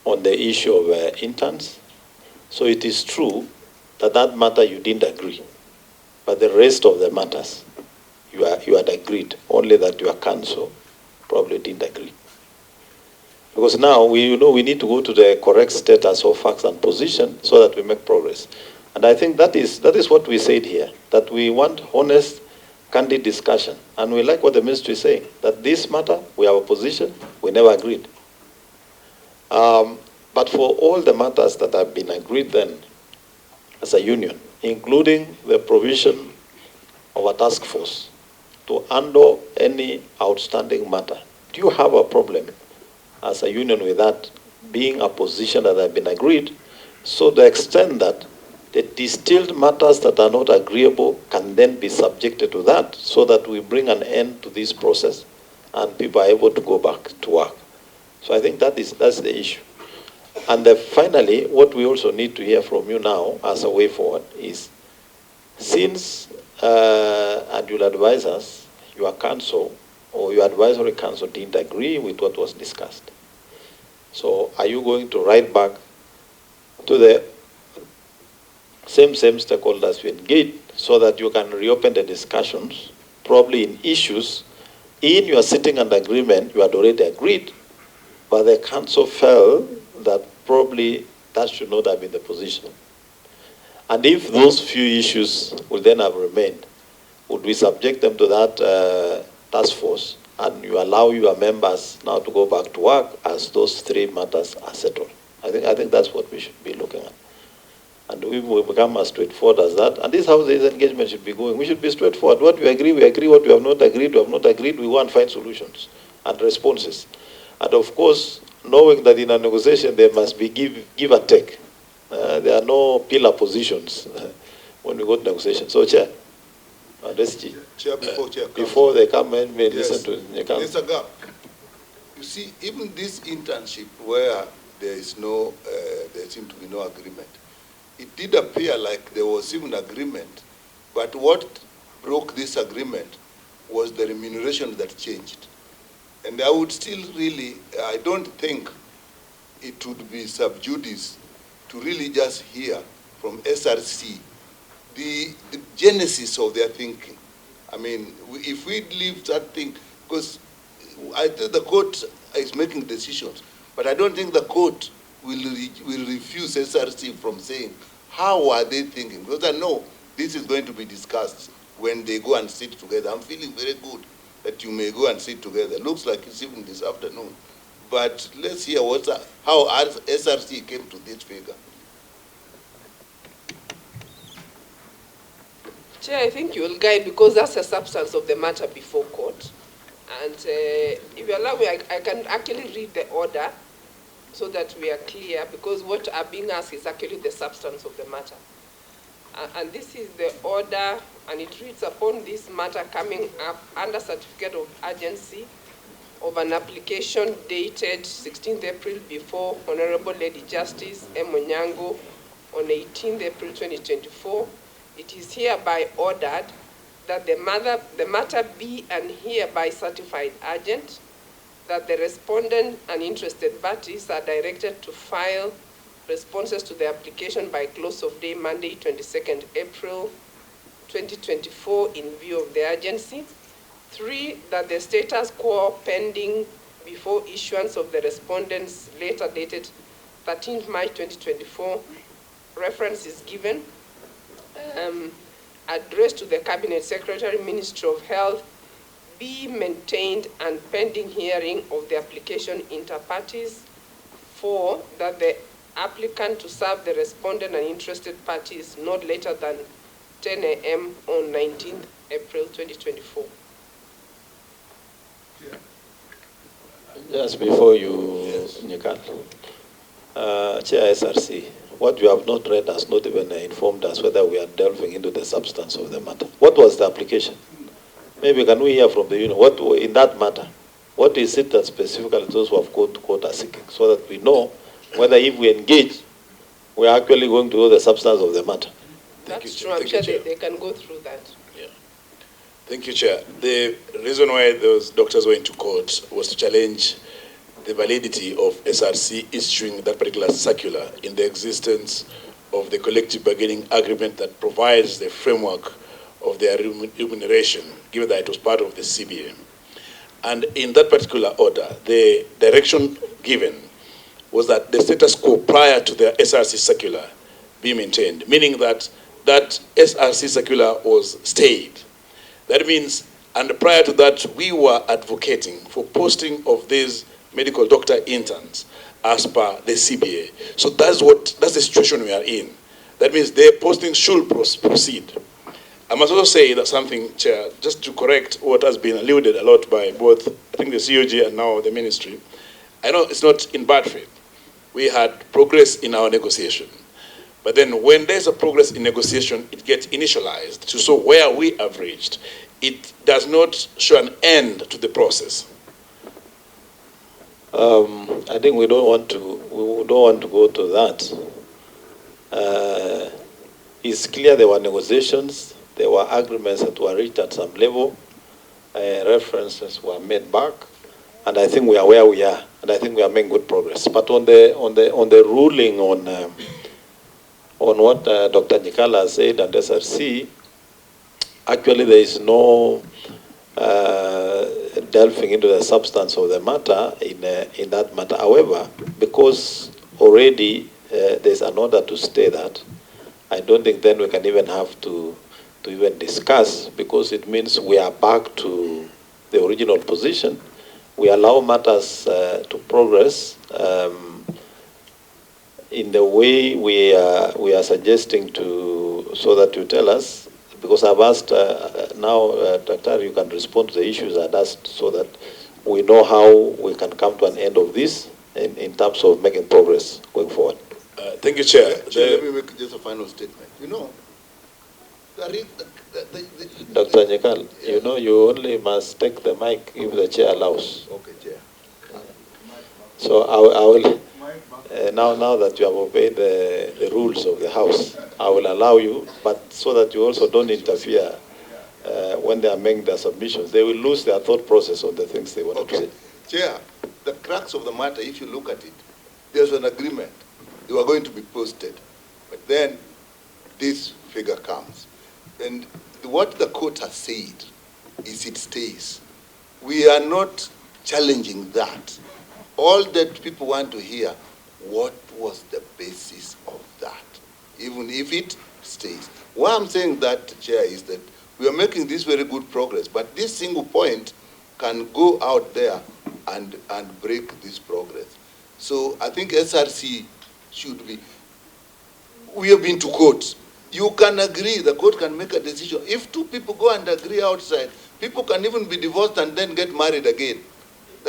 on the issue of interns. So it is true that matter you didn't agree. but the rest of the matters, you had agreed, only that your council probably didn't agree. Because now we need to go to the correct status of facts and position so that we make progress. And I think that is what we said here, that we want honest, candid discussion. And we like what the ministry is saying, that this matter, we have a position, we never agreed. But for all the matters that have been agreed then as a union, including the provision of a task force to handle any outstanding matter, do you have a problem as a union with that being a position that have been agreed? So the extent that the distilled matters that are not agreeable can then be subjected to that, so that we bring an end to this process and people are able to go back to work. So I think that's the issue. And finally, what we also need to hear from you now as a way forward is, since, and you'll advise us, your council or your advisory council didn't agree with what was discussed. So are you going to write back to the same stakeholders we engaged so that you can reopen the discussions, probably in issues in your sitting and agreement you had already agreed, but the council felt that probably that should not have been the position. And if those few issues would then have remained, would we subject them to that task force and you allow your members now to go back to work as those three matters are settled? I think that's what we should be looking at. And we will become as straightforward as that. And this is how this engagement should be going. We should be straightforward. What we agree, we agree. What we have not agreed, we have not agreed. We want to find solutions and responses. And of course, knowing that in a negotiation there must be give and take. There are no pillar positions when we go to negotiation. So, Chair, Chair, before they come and may yes. listen to the council. There's a gap. You see, even this internship where there is no, there seemed to be no agreement, it did appear like there was even agreement, but what broke this agreement was the remuneration that changed. And I would still really, I don't think it would be sub judice to really just hear from SRC the genesis of their thinking. I mean, if we leave that thing, because I think the court is making decisions, but I don't think the court will refuse SRC from saying, how are they thinking? Because I know this is going to be discussed when they go and sit together. I'm feeling very good that you may go and sit together. Looks like it's even this afternoon. But let's hear how SRC came to this figure. Chair, I think you will guide, because that's the substance of the matter before court. And if you allow me, I can actually read the order so that we are clear, because what are being asked is actually the substance of the matter. And this is the order, and it reads, upon this matter coming up under certificate of urgency of an application dated 16th April before Honorable Lady Justice M. Onyango on 18th April 2024, it is hereby ordered that the matter be and hereby certified urgent, that the respondent and interested parties are directed to file responses to the application by close of day Monday, 22nd April 2024 in view of the urgency. 3, that the status quo pending before issuance of the respondent's letter dated 13th March 2024, reference is given, addressed to the Cabinet Secretary, Ministry of Health, be maintained and pending hearing of the application inter partes. 4, that the applicant to serve the respondent and interested parties not later than 10 a.m. on 19th April 2024. Just before you can, Chair SRC, what you have not read has not even informed us whether we are delving into the substance of the matter. What was the application? Maybe can we hear from the union, what in that matter, what is it that specifically those who have gone to court are seeking, so that we know whether if we engage, we are actually going to know the substance of the matter. That's true. I'm sure they can go through that. Yeah. Thank you, Chair. The reason why those doctors went to court was to challenge the validity of SRC issuing that particular circular in the existence of the collective bargaining agreement that provides the framework of their remuneration, given that it was part of the CBA. And in that particular order, the direction given was that the status quo prior to the SRC circular be maintained, meaning that that SRC circular was stayed. That means, and prior to that, we were advocating for posting of these medical doctor interns as per the CBA. So that's the situation we are in. That means their posting should proceed. I must also say that something, Chair, just to correct what has been alluded a lot by both, I think the COG and now the ministry. I know it's not in bad faith. We had progress in our negotiation. But then when there's a progress in negotiation, it gets initialized to show where we have reached. It does not show an end to the process. I think we don't want to go to that. It's clear there were negotiations, there were agreements that were reached at some level, references were made back, and I think we are where we are, and I think we are making good progress. But on the ruling on what Dr. Nyikala said and SRC, actually there is no delving into the substance of the matter in that matter. However, because already there's an order to stay that, I don't think then we can even have to even discuss, because it means we are back to the original position. We allow matters to progress in the way we are suggesting to, so that you tell us, because I've asked now, Dr. you can respond to the issues I'd asked, so that we know how we can come to an end of this in terms of making progress going forward. Thank you, Chair. Chair, let me make just a final statement. You know, Dr. Nyikal, you know, you only must take the mic if the chair allows. Okay, Chair. So I will now that you have obeyed the rules of the House, I will allow you, but so that you also don't interfere when they are making their submissions. They will lose their thought process on the things they want to say. Chair, the crux of the matter, if you look at it, there's an agreement. They were going to be posted. But then this figure comes. And what the court has said is it stays. We are not challenging that. All that people want to hear, what was the basis of that, even if it stays. Why I'm saying that, Chair, is that we are making this very good progress, but this single point can go out there and break this progress. So I think SRC should be, we have been to court. You can agree, the court can make a decision. If two people go and agree outside, people can even be divorced and then get married again.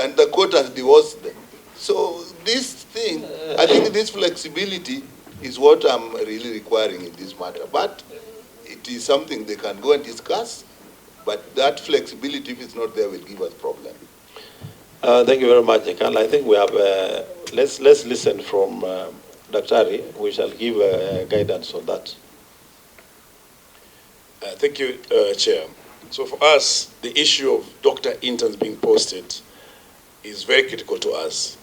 And the court has divorced them. So this thing, I think this flexibility is what I'm really requiring in this matter. But it is something they can go and discuss, but that flexibility, if it's not there, will give us problem. Thank you very much, Nyikal. I think we have, let's listen from Dr. We shall give guidance on that. Thank you, Chair. So for us, the issue of doctor interns being posted is very critical to us.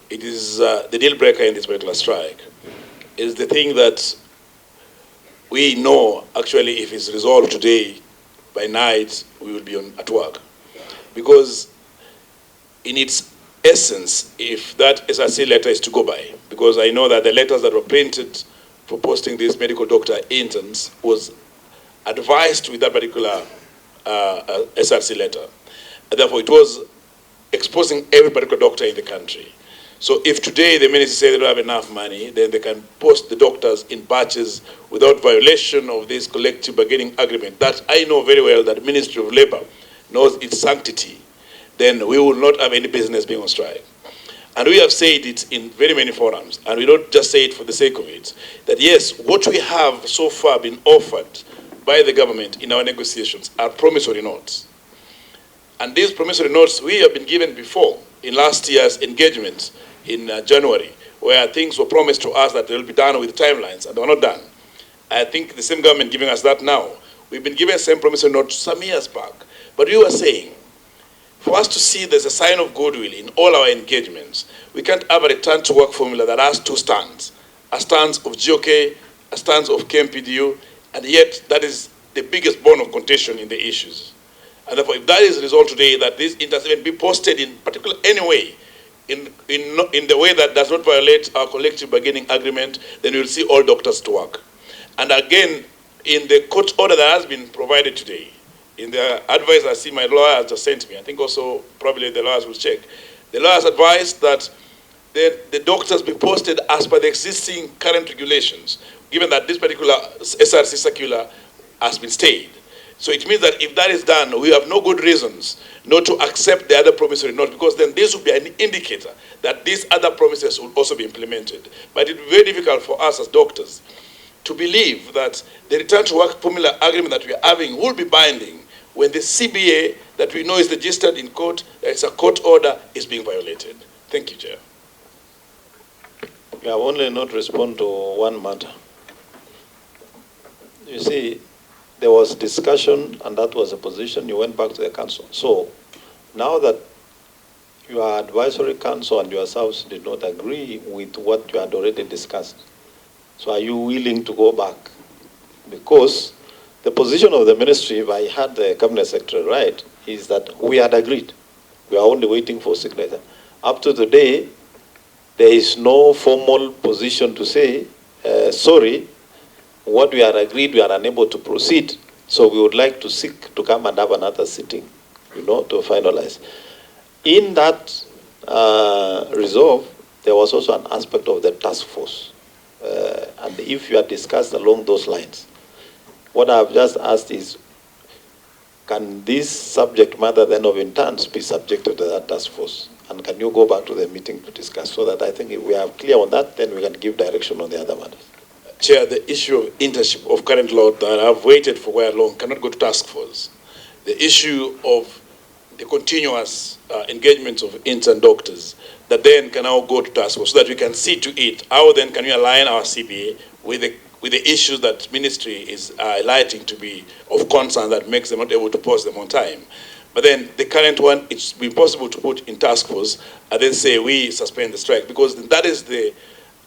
It is the deal breaker in this particular strike. It is the thing that we know, actually, if it's resolved today, by night, we will be at work. Because in its essence, if that SRC letter is to go by, because I know that the letters that were printed for posting these medical doctor interns was advised with that particular SRC letter. And therefore, it was exposing every particular doctor in the country. So if today the ministry say they don't have enough money, then they can post the doctors in batches without violation of this collective bargaining agreement. That I know very well that the Ministry of Labor knows its sanctity. Then we will not have any business being on strike. And we have said it in very many forums, and we don't just say it for the sake of it, that yes, what we have so far been offered by the government in our negotiations are promissory notes. And these promissory notes we have been given before in last year's engagement in January, where things were promised to us that they will be done with timelines, and they were not done. I think the same government giving us that now. We've been given the same promissory note some years back. But we were saying, for us to see there's a sign of goodwill in all our engagements, we can't have a return to work formula that has two stands. A stance of GOK, a stance of KMPDU, and yet that is the biggest bone of contention in the issues. And therefore, if that is resolved today, that this interns even be posted in particular any way, in the way that does not violate our collective bargaining agreement, then we'll see all doctors to work. And again, in the court order that has been provided today, in the advice I see my lawyer has just sent me, I think also probably the lawyers will check, the lawyers advised that the doctors be posted as per the existing current regulations, given that this particular SRC circular has been stayed. So it means that if that is done, we have no good reasons not to accept the other promissory note, because then this will be an indicator that these other promises will also be implemented. But it will be very difficult for us as doctors to believe that the return to work formula agreement that we are having will be binding when the CBA that we know is registered in court, it's a court order, is being violated. Thank you, Chair. You have only not responded to one matter. You see, there was discussion, and that was a position. You went back to the council. So now that your advisory council and yourselves did not agree with what you had already discussed, so are you willing to go back? Because the position of the ministry, if I had the cabinet secretary right, is that we had agreed. We are only waiting for signature. Up to today, there is no formal position to say, sorry, what we had agreed, we are unable to proceed. So we would like to seek to come and have another sitting, to finalize. In that resolve, there was also an aspect of the task force. And if you are discussed along those lines, what I have just asked is, can this subject matter then of interns be subjected to that task force? And can you go back to the meeting to discuss, so that I think if we are clear on that, then we can give direction on the other matters. Chair, the issue of internship of current law that I've waited for quite long cannot go to task force. The issue of the continuous engagements of intern doctors that then can now go to task force, so that we can see to it how then can we align our CBA with the issues that ministry is highlighting to be of concern that makes them not able to post them on time. But then the current one, it's been possible to put in task force and then say we suspend the strike, because that is the,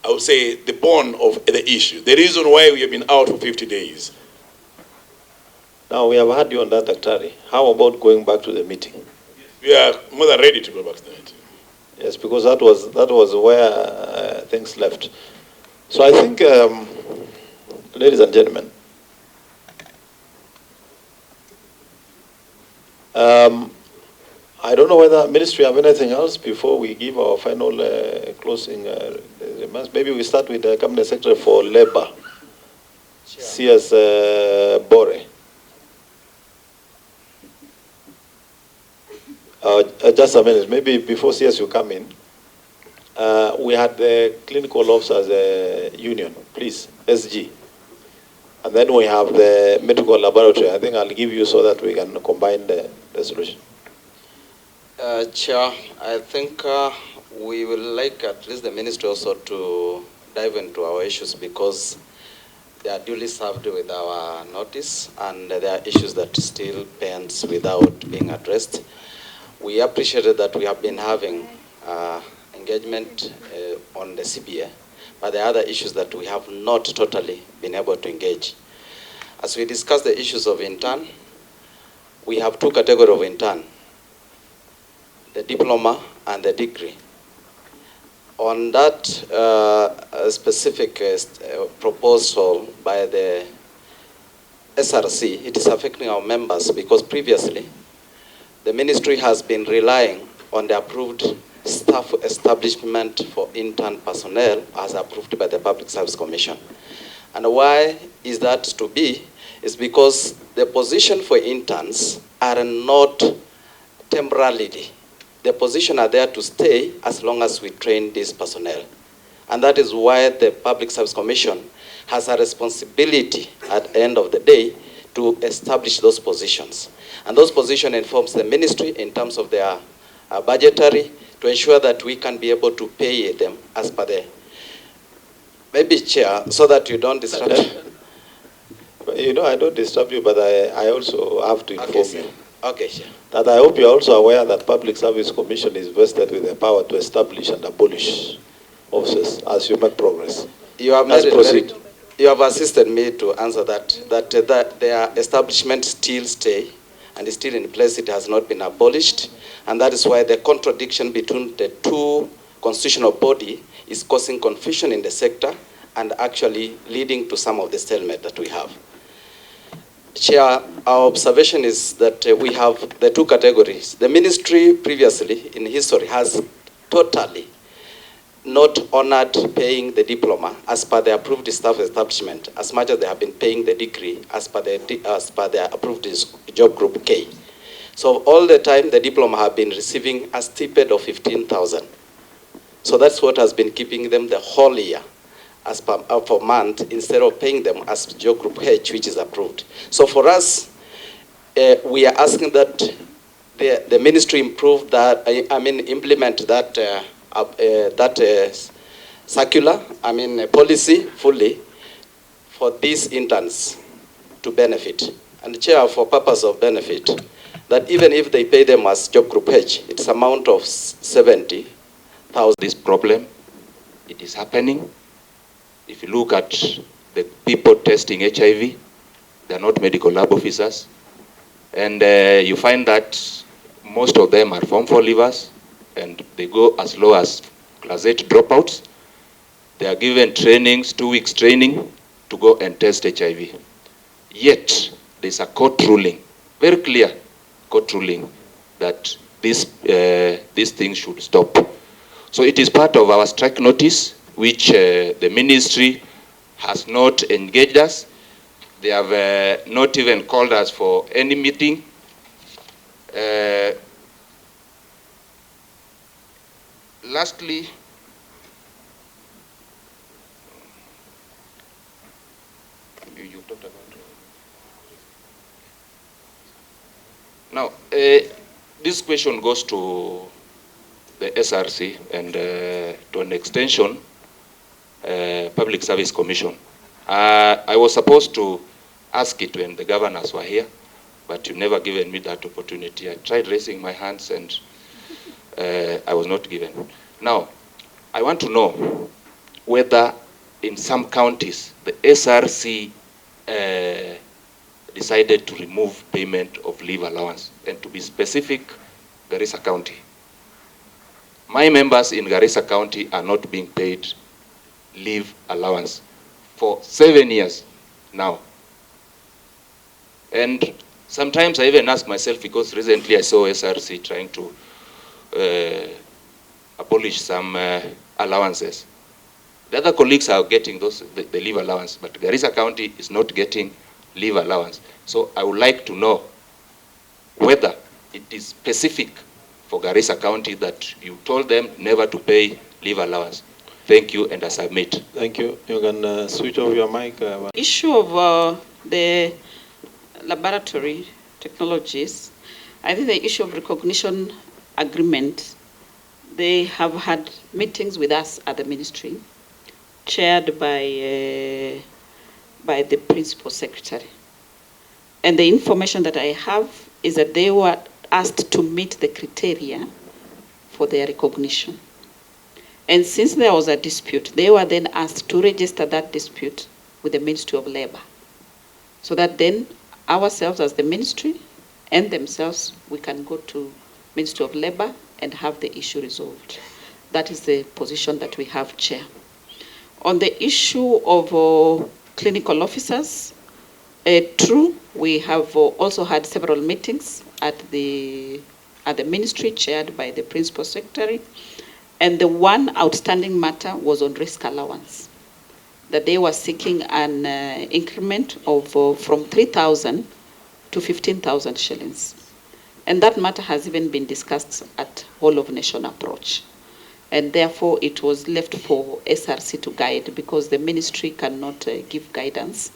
I would say, the bone of the issue. The reason why we have been out for 50 days. Now, we have had you on that, Daktari. How about going back to the meeting? We are more than ready to go back to the meeting. Yes, because that was where things left. So I think, ladies and gentlemen, I don't know whether ministry have anything else before we give our final closing remarks. Maybe we start with the Cabinet Secretary for Labor, CS Bore. Just a minute, maybe before CS you come in. We had the clinical officers union, please, SG. And then we have the medical laboratory. I think I'll give you so that we can combine the solution. Chair, I think we will like at least the ministry also to dive into our issues, because they are duly served with our notice and there are issues that still pends without being addressed. We appreciated that we have been having engagement on the CBA, but there are other issues that we have not totally been able to engage. As we discuss the issues of intern, we have two categories of intern, the diploma and the degree. On that specific proposal by the SRC, it is affecting our members, because previously the ministry has been relying on the approved staff establishment for intern personnel as approved by the Public Service Commission. And why is that to be? Is because the position for interns are not temporarily. The position are there to stay as long as we train this personnel. And that is why the Public Service Commission has a responsibility at the end of the day to establish those positions. And those positions informs the ministry in terms of their budgetary, to ensure that we can be able to pay them as per the, maybe Chair, so that you don't disrupt. You know, I don't disturb you, but I also have to inform you. Okay, sure. That I hope you are also aware that Public Service Commission is vested with the power to establish and abolish offices as you make progress. You have Let's made proceed. you have assisted me to answer that their establishment still stay and is still in place. It has not been abolished. And that is why the contradiction between the two constitutional body is causing confusion in the sector and actually leading to some of the stalemate that we have. Chair, our observation is that we have the two categories. The ministry previously in history has totally not honored paying the diploma as per the approved staff establishment as much as they have been paying the degree as per the approved job group K. So all the time the diploma have been receiving a stipend of 15,000. So that's what has been keeping them the whole year as per for month instead of paying them as job group H, which is approved. So for us, we are asking that the ministry improve that, implement that circular, policy fully for these interns to benefit. And Chair, for purpose of benefit, that even if they pay them as job group H, it's amount of 70,000. This problem, it is happening. If you look at the people testing HIV, they're not medical lab officers. And you find that most of them are Form 4 leavers, and they go as low as Class 8 dropouts. They are given trainings, 2 weeks training, to go and test HIV. Yet, there's a court ruling, very clear court ruling, that this thing should stop. So it is part of our strike notice, which the ministry has not engaged us. They have not even called us for any meeting. Lastly, you talked about. Now, this question goes to the SRC and to an extension, Public Service Commission. I was supposed to ask it when the governors were here, but you've never given me that opportunity. I tried raising my hands and I was not given. Now, I want to know whether in some counties the SRC decided to remove payment of leave allowance, and to be specific, Garissa County. My members in Garissa County are not being paid leave allowance for 7 years now. And sometimes I even ask myself, because recently I saw SRC trying to abolish some allowances. The other colleagues are getting the leave allowance, but Garissa County is not getting leave allowance. So I would like to know whether it is specific for Garissa County that you told them never to pay leave allowance. Thank you, and I submit. Thank you. You can switch off your mic. Issue of the laboratory technologies, I think the issue of recognition agreement, they have had meetings with us at the ministry, chaired by the principal secretary. And the information that I have is that they were asked to meet the criteria for their recognition. And since there was a dispute, they were then asked to register that dispute with the Ministry of Labor, so that then ourselves as the ministry and themselves, we can go to Ministry of Labor and have the issue resolved. That is the position that we have, Chair. On the issue of clinical officers, true, we have also had several meetings at the ministry, chaired by the principal secretary. And the one outstanding matter was on risk allowance, that they were seeking an increment of from 3,000 to 15,000 shillings. And that matter has even been discussed at whole of nation approach. And therefore it was left for SRC to guide, because the ministry cannot give guidance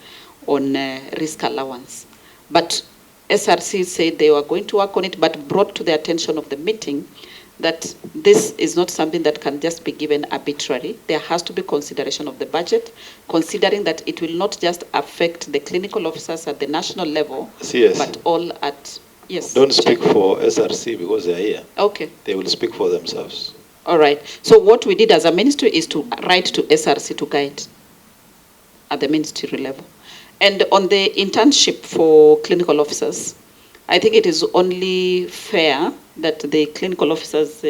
on risk allowance. But SRC said they were going to work on it, but brought to the attention of the meeting that this is not something that can just be given arbitrarily. There has to be consideration of the budget, considering that it will not just affect the clinical officers at the national level, yes, but all at, yes. Don't speak for SRC because they are here. Okay. They will speak for themselves. All right. So what we did as a ministry is to write to SRC to guide. at the ministerial level. And on the internship for clinical officers, I think it is only fair that the clinical officers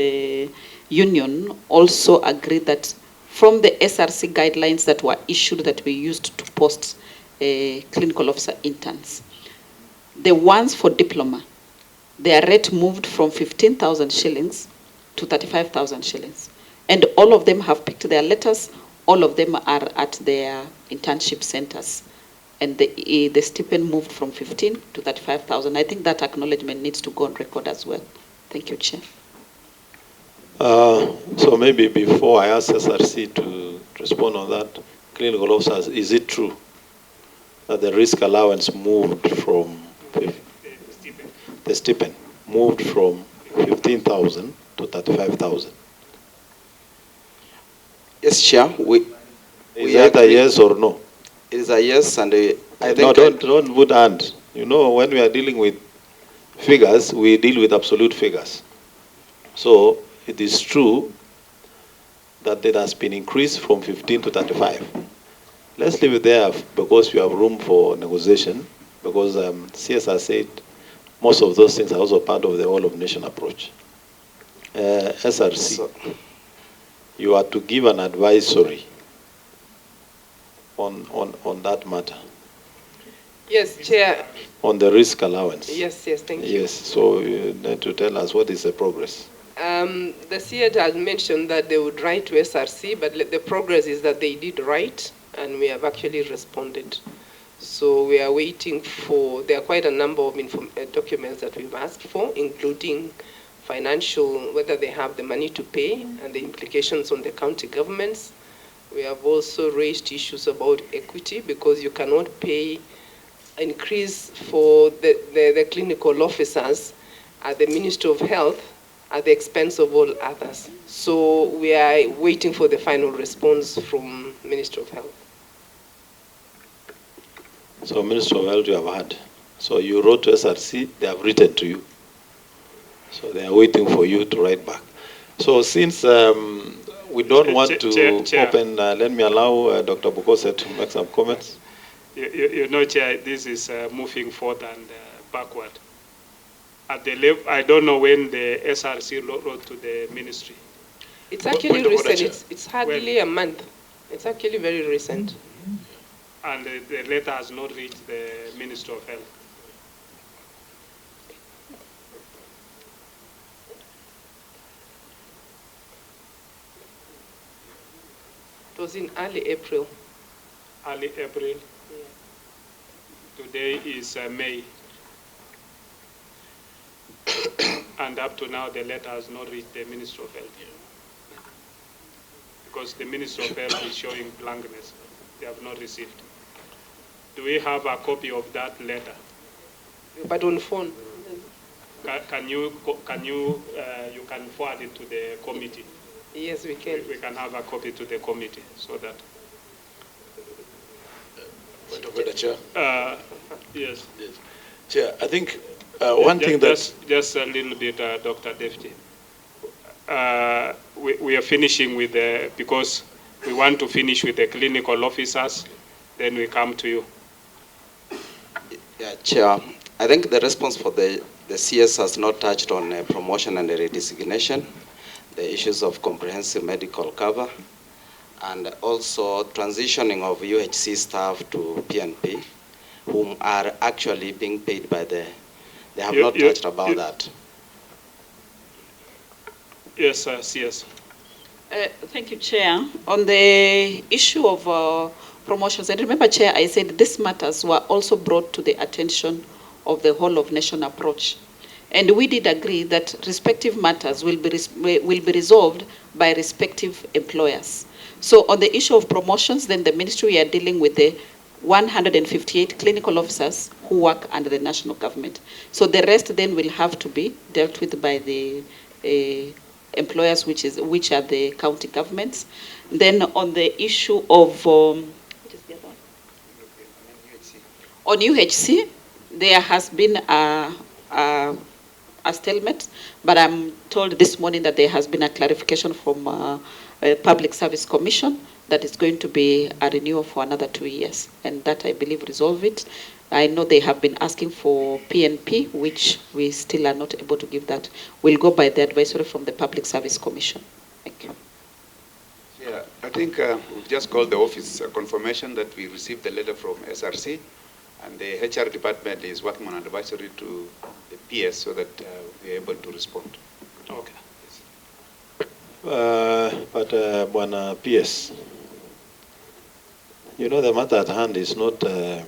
union also agreed that from the SRC guidelines that were issued that we used to post clinical officer interns, the ones for diploma, their rate moved from 15,000 shillings to 35,000 shillings. And all of them have picked their letters. All of them are at their internship centers. And the stipend moved from 15 to 35,000. I think that acknowledgement needs to go on record as well. Thank you, Chair. So maybe before I ask SRC to respond on that, clinical officers, is it true that the risk allowance moved from, the stipend moved from 15,000 to 35,000? Yes, Chair. Is that a yes or no? It is a yes, and I think... No, don't put and. You know, when we are dealing with figures, we deal with absolute figures. So it is true that it has been increased from 15 to 35. Let's leave it there because we have room for negotiation, because CSR said most of those things are also part of the whole-of-nation approach. SRC, you are to give an advisory on that matter. Yes, Chair. On the risk allowance. Yes, thank you. Yes, so you need to tell us what is the progress. The CED has mentioned that they would write to SRC, but the progress is that they did write, and we have actually responded. So we are waiting for, there are quite a number of documents that we've asked for, including financial, whether they have the money to pay, and the implications on the county governments. We have also raised issues about equity, because you cannot pay increase for the clinical officers at the Ministry of Health at the expense of all others. So we are waiting for the final response from Ministry of Health. So Ministry of Health you have had. So you wrote to SRC, they have written to you. So they are waiting for you to write back. So since we don't want to open, let me allow Dr. Bukose to make some comments. You know, Chair, this is moving forward and backward. At the level, I don't know when the SRC wrote to the ministry. It's actually recent. It's hardly a month. It's actually very recent. And the letter has not reached the Ministry of Health. It was in early April. Early April? Yeah. Today is May. And up to now, the letter has not reached the Ministry of Health. Because the Ministry of Health is showing blankness. They have not received. Do we have a copy of that letter? But on phone. You can forward it to the committee? Yes, we can. We can have a copy to the committee, so that... Chair? Yes. Chair, I think one thing that... Just a little bit, Dr. Deputy. We are finishing with the... Because we want to finish with the clinical officers, then we come to you. Yeah, Chair. I think the response for the CS has not touched on promotion and redesignation, the issues of comprehensive medical cover, and also transitioning of UHC staff to PNP, whom are actually being paid by the... They have not touched about that. Yes, CS. Thank you, Chair. On the issue of promotions, and remember, Chair, I said these matters were also brought to the attention of the whole of nation approach. And we did agree that respective matters will be resolved by respective employers. So on the issue of promotions, then the ministry, we are dealing with the 158 clinical officers who work under the national government. So the rest then will have to be dealt with by the employers, which are the county governments. Then on the issue of on UHC, there has been a stalemate, but I'm told this morning that there has been a clarification from Public Service Commission that is going to be a renewal for another 2 years, and that I believe resolve it. I know they have been asking for PNP, which we still are not able to give that. We'll go by the advisory from the Public Service Commission. Thank you. Yeah, I think we've just called the office confirmation that we received the letter from SRC, and the HR department is working on advisory to the PS so that we're able to respond. Okay. Bwana PS, you know the matter at hand is not a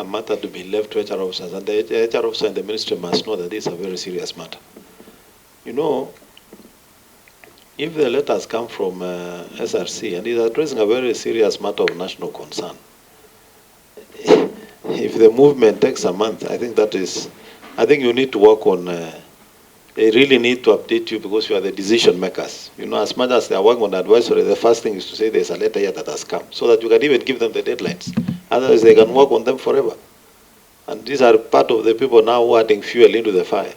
matter to be left to HR officers, and the HR officer in the ministry must know that this is a very serious matter. You know, if the letters come from SRC and is addressing a very serious matter of national concern, if the movement takes a month, I think you need to work on, they really need to update you because you are the decision makers. You know, as much as they are working on advisory, the first thing is to say there's a letter here that has come, so that you can even give them the deadlines. Otherwise, they can work on them forever. And these are part of the people now who are adding fuel into the fire,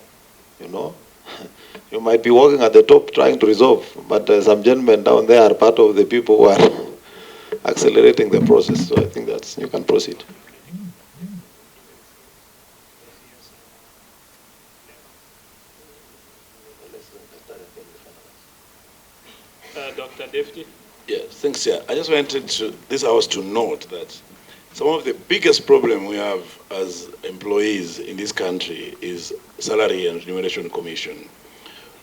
you know. You might be working at the top trying to resolve, but some gentlemen down there are part of the people who are accelerating the process. So I think you can proceed. Dr. Deputy? Yeah, thanks, Chair. I just wanted this house to note that some of the biggest problem we have as employees in this country is Salary and Remuneration Commission,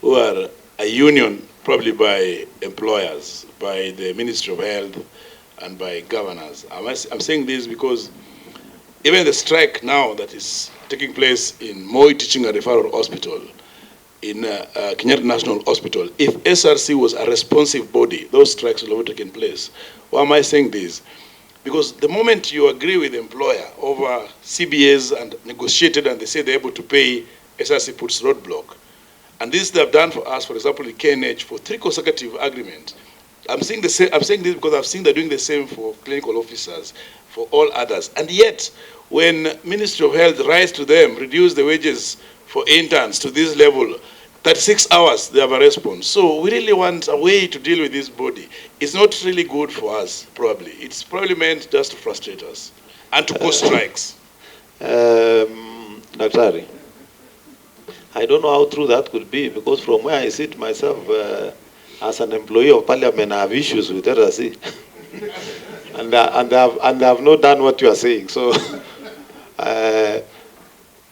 who are a union probably by employers, by the Ministry of Health, and by governors. I'm saying this because even the strike now that is taking place in Moi Teaching and Referral Hospital, in Kenyatta National Hospital, if SRC was a responsive body, those strikes would have taken place. Why am I saying this? Because the moment you agree with the employer over CBAs and negotiated and they say they're able to pay, SRC puts roadblock. And this they have done for us, for example, in KNH for 3 consecutive agreements. I'm saying this because I've seen they're doing the same for clinical officers, for all others. And yet, when Ministry of Health writes to them, reduce the wages for interns to this level, 36 hours, they have a response. So we really want a way to deal with this body. It's not really good for us, probably. It's probably meant just to frustrate us and to cause strikes. Daktari, I don't know how true that could be, because from where I sit myself, as an employee of Parliament, I have issues with RSC. and they have not done what you are saying. So,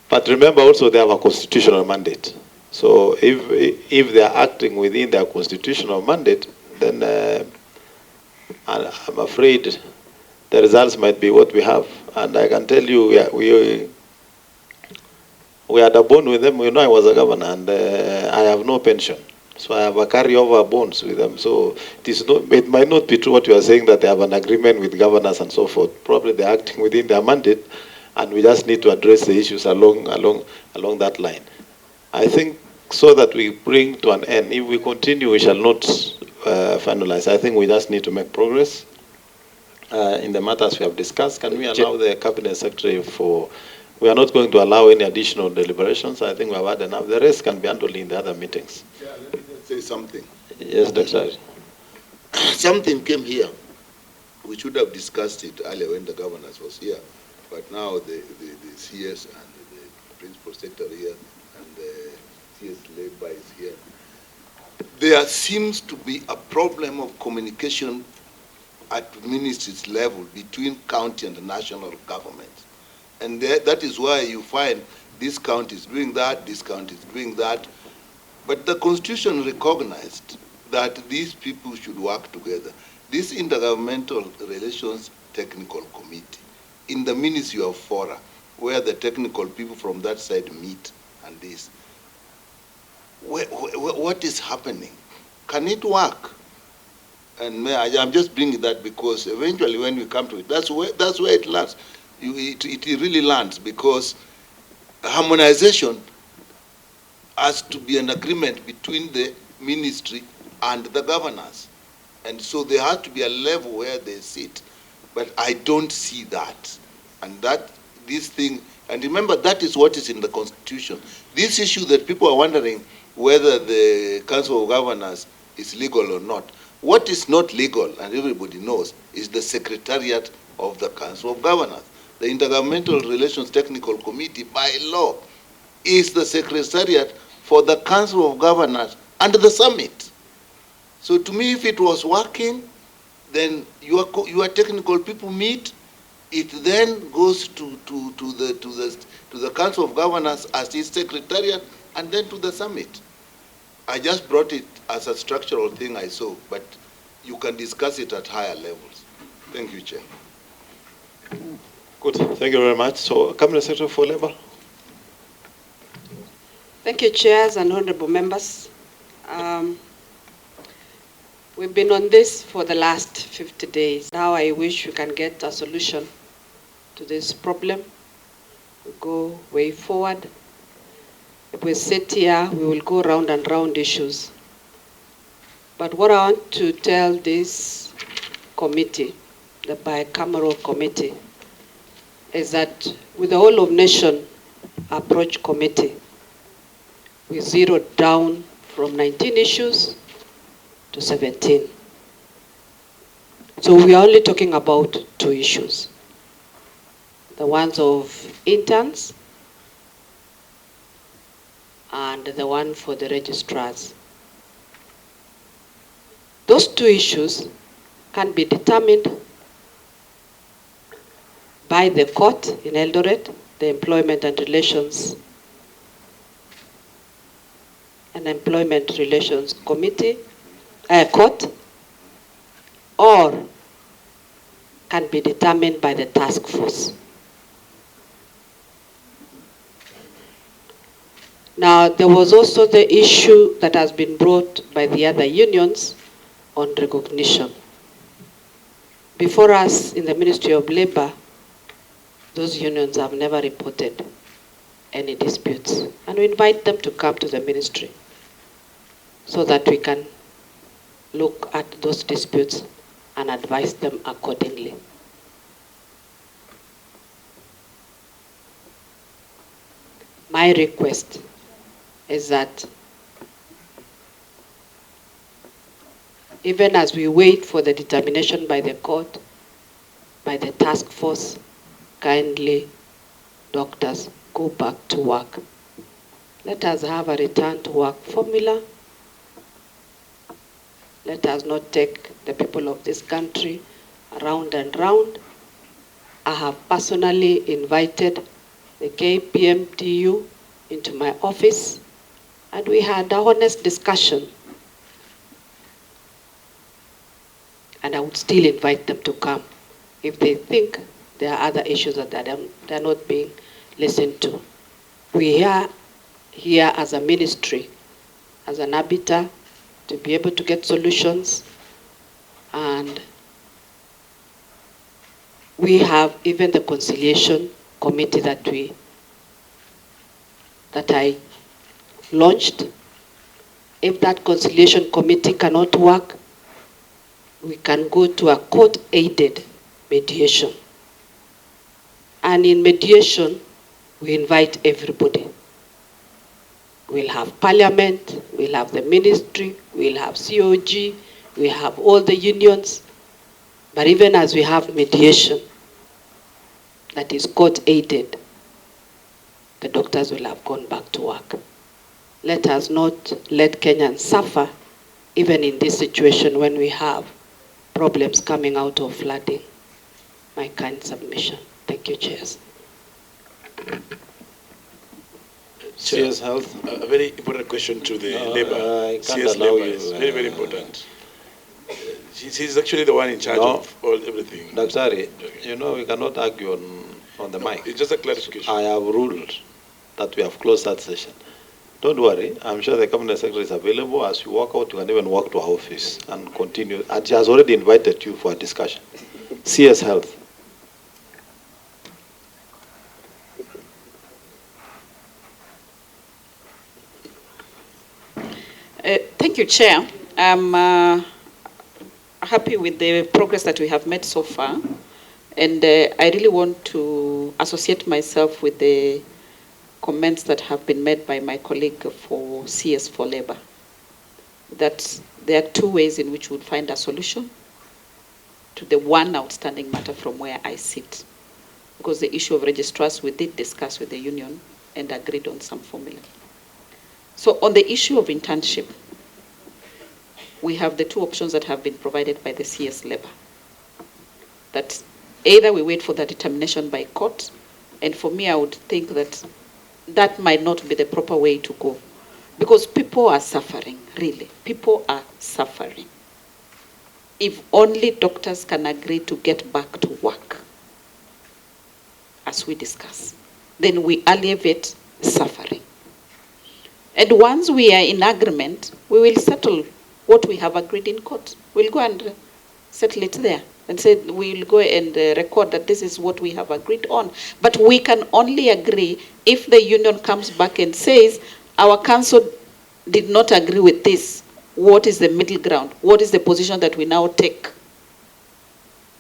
but remember also they have a constitutional mandate. So if they are acting within their constitutional mandate, then I'm afraid the results might be what we have. And I can tell you, we had a bond with them. You know, I was a governor, and I have no pension. So I have a carryover bonds with them. So it might not be true what you are saying, that they have an agreement with governors and so forth. Probably they're acting within their mandate, and we just need to address the issues along that line. I think so that we bring to an end. If we continue, we shall not finalize. I think we just need to make progress in the matters we have discussed. Can we allow the Cabinet Secretary for... We are not going to allow any additional deliberations. I think we have had enough. The rest can be handled in the other meetings. Yeah, let me just say something. Yes, Dr. Something came here. We should have discussed it earlier when the governors was here. But now the CS and the principal secretary here and the CS labor is here. There seems to be a problem of communication at ministry's level between county and the national government. And that is why you find this county is doing that, this county is doing that. But the Constitution recognized that these people should work together. This Intergovernmental Relations Technical Committee, in the Ministry of Fora, where the technical people from that side meet and this. What is happening? Can it work? And I'm just bringing that because eventually when we come to it, that's where it lands. It really lands, because harmonization has to be an agreement between the ministry and the governors. And so there has to be a level where they sit. But I don't see that. And this thing, and remember, that is what is in the Constitution. This issue that people are wondering whether the Council of Governors is legal or not, What is not legal, and everybody knows, is the Secretariat of the Council of Governors. The Intergovernmental Relations Technical Committee, by law, is the Secretariat for the Council of Governors and the summit. So to me, if it was working, then your technical people meet. It then goes to the Council of Governors as its Secretariat, and then to the summit. I just brought it as a structural thing I saw, but you can discuss it at higher levels. Thank you, Chair. Good, thank you very much. So, Cabinet Secretary for Labour. Thank you, chairs and honorable members. We've been on this for the last 50 days. Now I wish we can get a solution to this problem. We go way forward. If we sit here, we will go round and round issues. But what I want to tell this committee, the bicameral committee, is that with the whole of nation approach committee, we zeroed down from 19 issues to 17. So we are only talking about 2 issues. The ones of interns and the one for the registrars. Those 2 issues can be determined by the court in Eldoret, the Employment and Relations Committee, court, or can be determined by the task force. Now, there was also the issue that has been brought by the other unions on recognition. Before us in the Ministry of Labor, those unions have never reported any disputes. And we invite them to come to the ministry so that we can look at those disputes and advise them accordingly. My request is that even as we wait for the determination by the court, by the task force, kindly, doctors, go back to work. Let us have a return to work formula. Let us not take the people of this country around and round. I have personally invited the KPMTU into my office, and we had a honest discussion. And I would still invite them to come if they think there are other issues that they're not being listened to. We are here as a ministry, as an arbiter, to be able to get solutions. And we have even the conciliation committee that I launched. If that conciliation committee cannot work, we can go to a court-aided mediation. And in mediation, we invite everybody. We'll have parliament, we'll have the ministry, we'll have COG, we have all the unions. But even as we have mediation that is court-aided, the doctors will have gone back to work. Let us not let Kenyans suffer, even in this situation when we have problems coming out of flooding. My kind submission. Thank you, chairs. CS Health, a very important question to the Labour. I can't CS allow Labour you. is very, very important. She's actually the one in charge of everything. Daktari, you know, we cannot argue on the mic. It's just a clarification. I have ruled that we have closed that session. Don't worry, I'm sure the Cabinet Secretary is available. As you walk out, you can even walk to our office and continue. And she has already invited you for a discussion. CS Health. Thank you, Chair. I'm happy with the progress that we have made so far. And I really want to associate myself with the comments that have been made by my colleague for CS for Labour. That there are two ways in which we would find a solution to the one outstanding matter from where I sit. Because the issue of registrars, we did discuss with the union and agreed on some formula. So on the issue of internship, we have the two options that have been provided by the CS Labor. That either we wait for the determination by court, and for me, I would think that that might not be the proper way to go. Because people are suffering, really. People are suffering. If only doctors can agree to get back to work, as we discuss, then we alleviate suffering. And once we are in agreement, we will settle what we have agreed in court. We'll go and settle it there and say we'll go and record that this is what we have agreed on. But we can only agree if the union comes back and says our council did not agree with this. What is the middle ground? What is the position that we now take?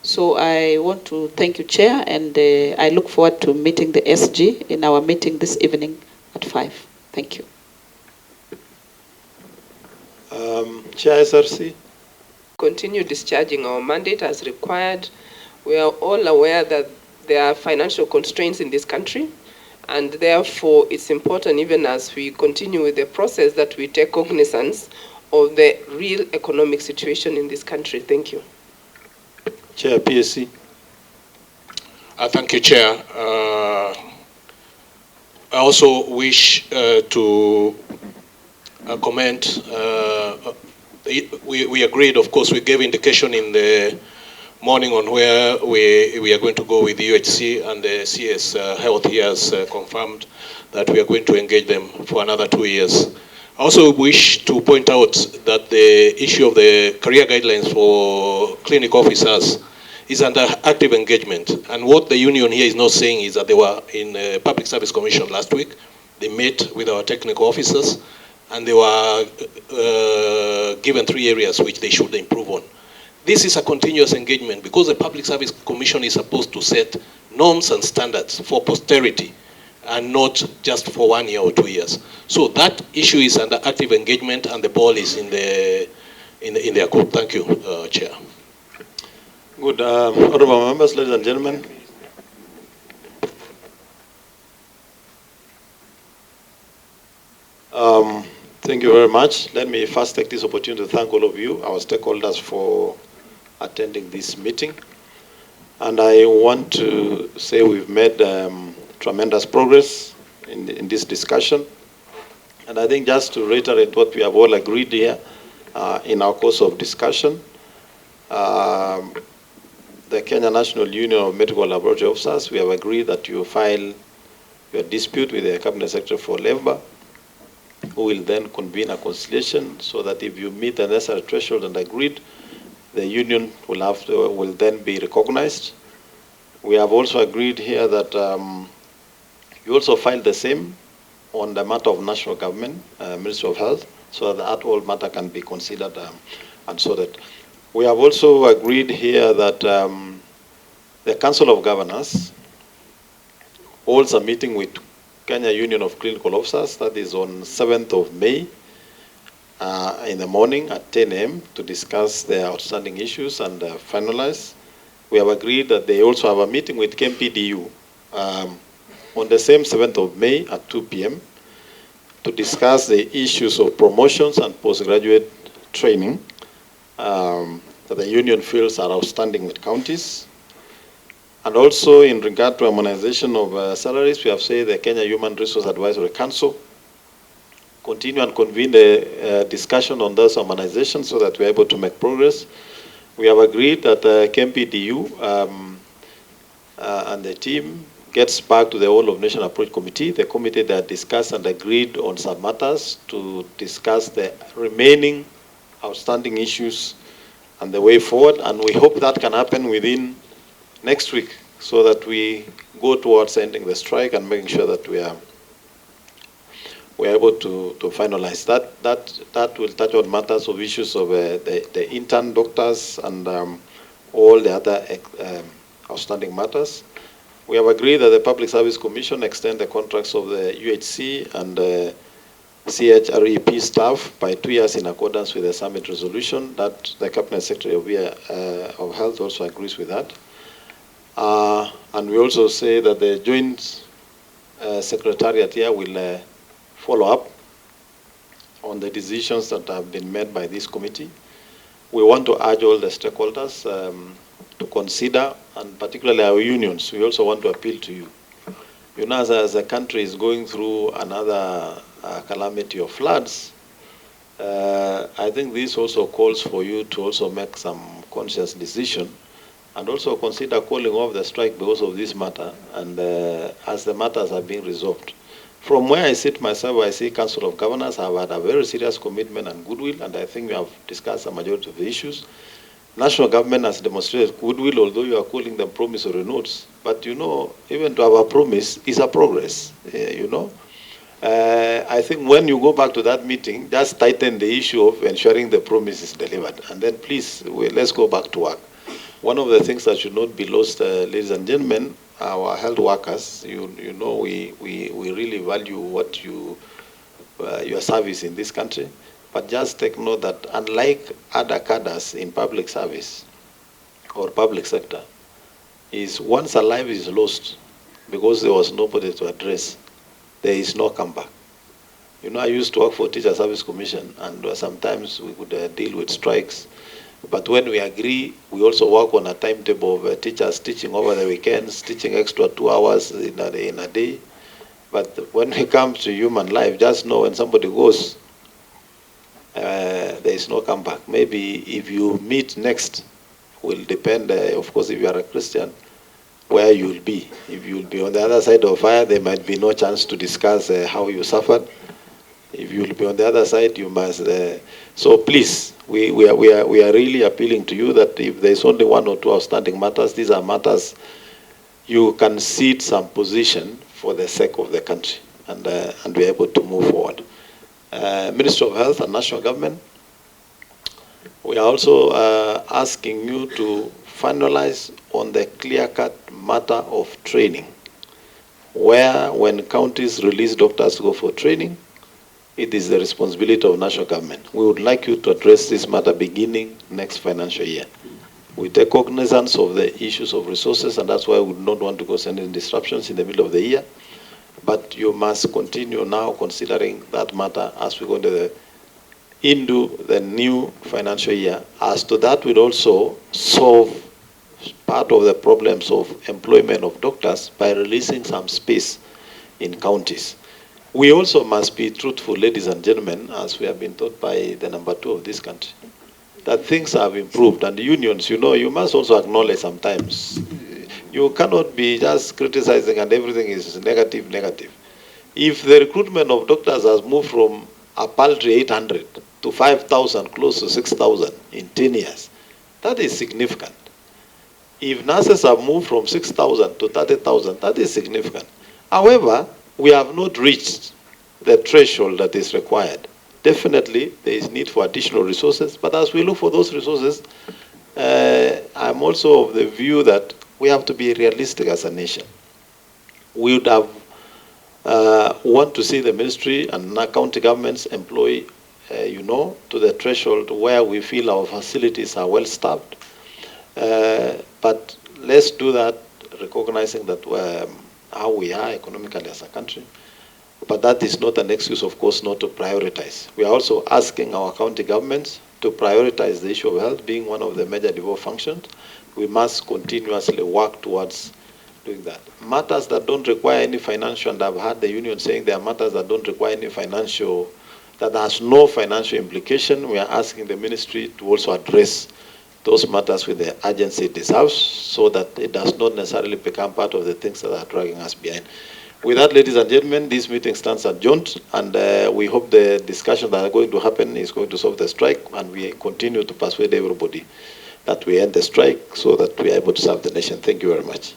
So I want to thank you, Chair, and I look forward to meeting the SG in our meeting this evening at 5. Thank you. Chair SRC. Continue discharging our mandate as required. We are all aware that there are financial constraints in this country, and therefore it's important, even as we continue with the process, that we take cognizance of the real economic situation in this country. Thank you. Chair PSC. Thank you, Chair. I also wish to comment. We agreed, of course, we gave indication in the morning on where we are going to go with the UHC, and the CS Health here has confirmed that we are going to engage them for another 2 years. I also wish to point out that the issue of the career guidelines for clinic officers is under active engagement. And what the union here is not saying is that they were in Public Service Commission last week. They met with our technical officers, and they were given 3 areas which they should improve on. This is a continuous engagement because the Public Service Commission is supposed to set norms and standards for posterity and not just for 1 year or 2 years. So that issue is under active engagement, and the ball is in their court. Thank you, Chair. Good. Honorable members, ladies and gentlemen. Thank you very much. Let me first take this opportunity to thank all of you, our stakeholders, for attending this meeting. And I want to say we've made tremendous progress in this discussion. And I think just to reiterate what we have all agreed here in our course of discussion, the Kenya National Union of Medical Laboratory Officers, we have agreed that you file your dispute with the Cabinet Secretary for Labor, who will then convene a conciliation so that if you meet the necessary threshold and agreed, the union will then be recognized. We have also agreed here that you also file the same on the matter of national government, Ministry of Health, so that whole matter can be considered and sorted. We have also agreed here that the Council of Governors holds a meeting with Kenya Union of Clinical Officers, that is on 7th of May in the morning at 10 a.m. to discuss their outstanding issues and finalize. We have agreed that they also have a meeting with KMPDU on the same 7th of May at 2 p.m. to discuss the issues of promotions and postgraduate training that the union feels are outstanding with counties. And also in regard to harmonization of salaries, we have said the Kenya Human Resource Advisory Council continue and convene the discussion on those harmonizations so that we're able to make progress. We have agreed that KMPDU and the team gets back to the Whole of Nation Approach Committee, the committee that discussed and agreed on some matters to discuss the remaining outstanding issues and the way forward. And we hope that can happen within next week so that we go towards ending the strike and making sure that we are able to finalize that. That will touch on matters of issues of the intern doctors and all the other outstanding matters. We have agreed that the Public Service Commission extend the contracts of the UHC and CHREP staff by 2 years in accordance with the summit resolution. That the Cabinet Secretary of Health also agrees with that. And we also say that the joint secretariat here will follow up on the decisions that have been made by this committee. We want to urge all the stakeholders to consider, and particularly our unions, we also want to appeal to you. You know, as a country is going through another calamity of floods, I think this also calls for you to also make some conscious decision and also consider calling off the strike because of this matter, and as the matters are being resolved. From where I sit myself, I see Council of Governors have had a very serious commitment and goodwill, and I think we have discussed a majority of the issues. National government has demonstrated goodwill, although you are calling them promissory notes. But you know, even to have a promise is a progress, you know. I think when you go back to that meeting, just tighten the issue of ensuring the promise is delivered. And then please, let's go back to work. One of the things that should not be lost, ladies and gentlemen, our health workers, you know, we really value what your service in this country. But just take note that unlike other cadres in public service or public sector, is once a life is lost because there was nobody to address, there is no comeback. You know, I used to work for Teacher Service Commission, and sometimes we could deal with strikes. But when we agree, we also work on a timetable of teachers teaching over the weekends, teaching extra 2 hours in a day. But when it comes to human life, just know when somebody goes, there is no comeback. Maybe if you meet next will depend, of course, if you are a Christian, where you will be. If you will be on the other side of fire, there might be no chance to discuss how you suffered. If you will be on the other side, you must. So please, we are really appealing to you that if there is only 1 or 2 outstanding matters, these are matters you can cede some position for the sake of the country and be able to move forward. Ministry of Health and National Government, we are also asking you to finalize on the clear-cut matter of training, where when counties release doctors to go for training, it is the responsibility of national government. We would like you to address this matter beginning next financial year. We take cognizance of the issues of resources, and that's why we would not want to go sending disruptions in the middle of the year. But you must continue now considering that matter as we go into the new financial year. As to that, we'll also solve part of the problems of employment of doctors by releasing some space in counties. We also must be truthful, ladies and gentlemen, as we have been taught by the number 2 of this country, that things have improved. And the unions, you know, you must also acknowledge sometimes. You cannot be just criticizing and everything is negative. If the recruitment of doctors has moved from a paltry 800 to 5,000, close to 6,000 in 10 years, that is significant. If nurses have moved from 6,000 to 30,000, that is significant. However, we have not reached the threshold that is required. Definitely, there is need for additional resources, but as we look for those resources, I'm also of the view that we have to be realistic as a nation. We would have want to see the ministry and county governments employ, you know, to the threshold where we feel our facilities are well staffed. But let's do that, recognizing that how we are economically as a country. But that is not an excuse, of course, not to prioritize. We are also asking our county governments to prioritize the issue of health being one of the major devolved functions. We must continuously work towards doing that. Matters that don't require any financial, and I've heard the union saying there are matters that don't require any financial, that has no financial implication. We are asking the ministry to also address those matters with the urgency it deserves, so that it does not necessarily become part of the things that are dragging us behind. With that, ladies and gentlemen, this meeting stands adjourned, and we hope the discussion that are going to happen is going to solve the strike, and we continue to persuade everybody that we end the strike so that we are able to serve the nation. Thank you very much.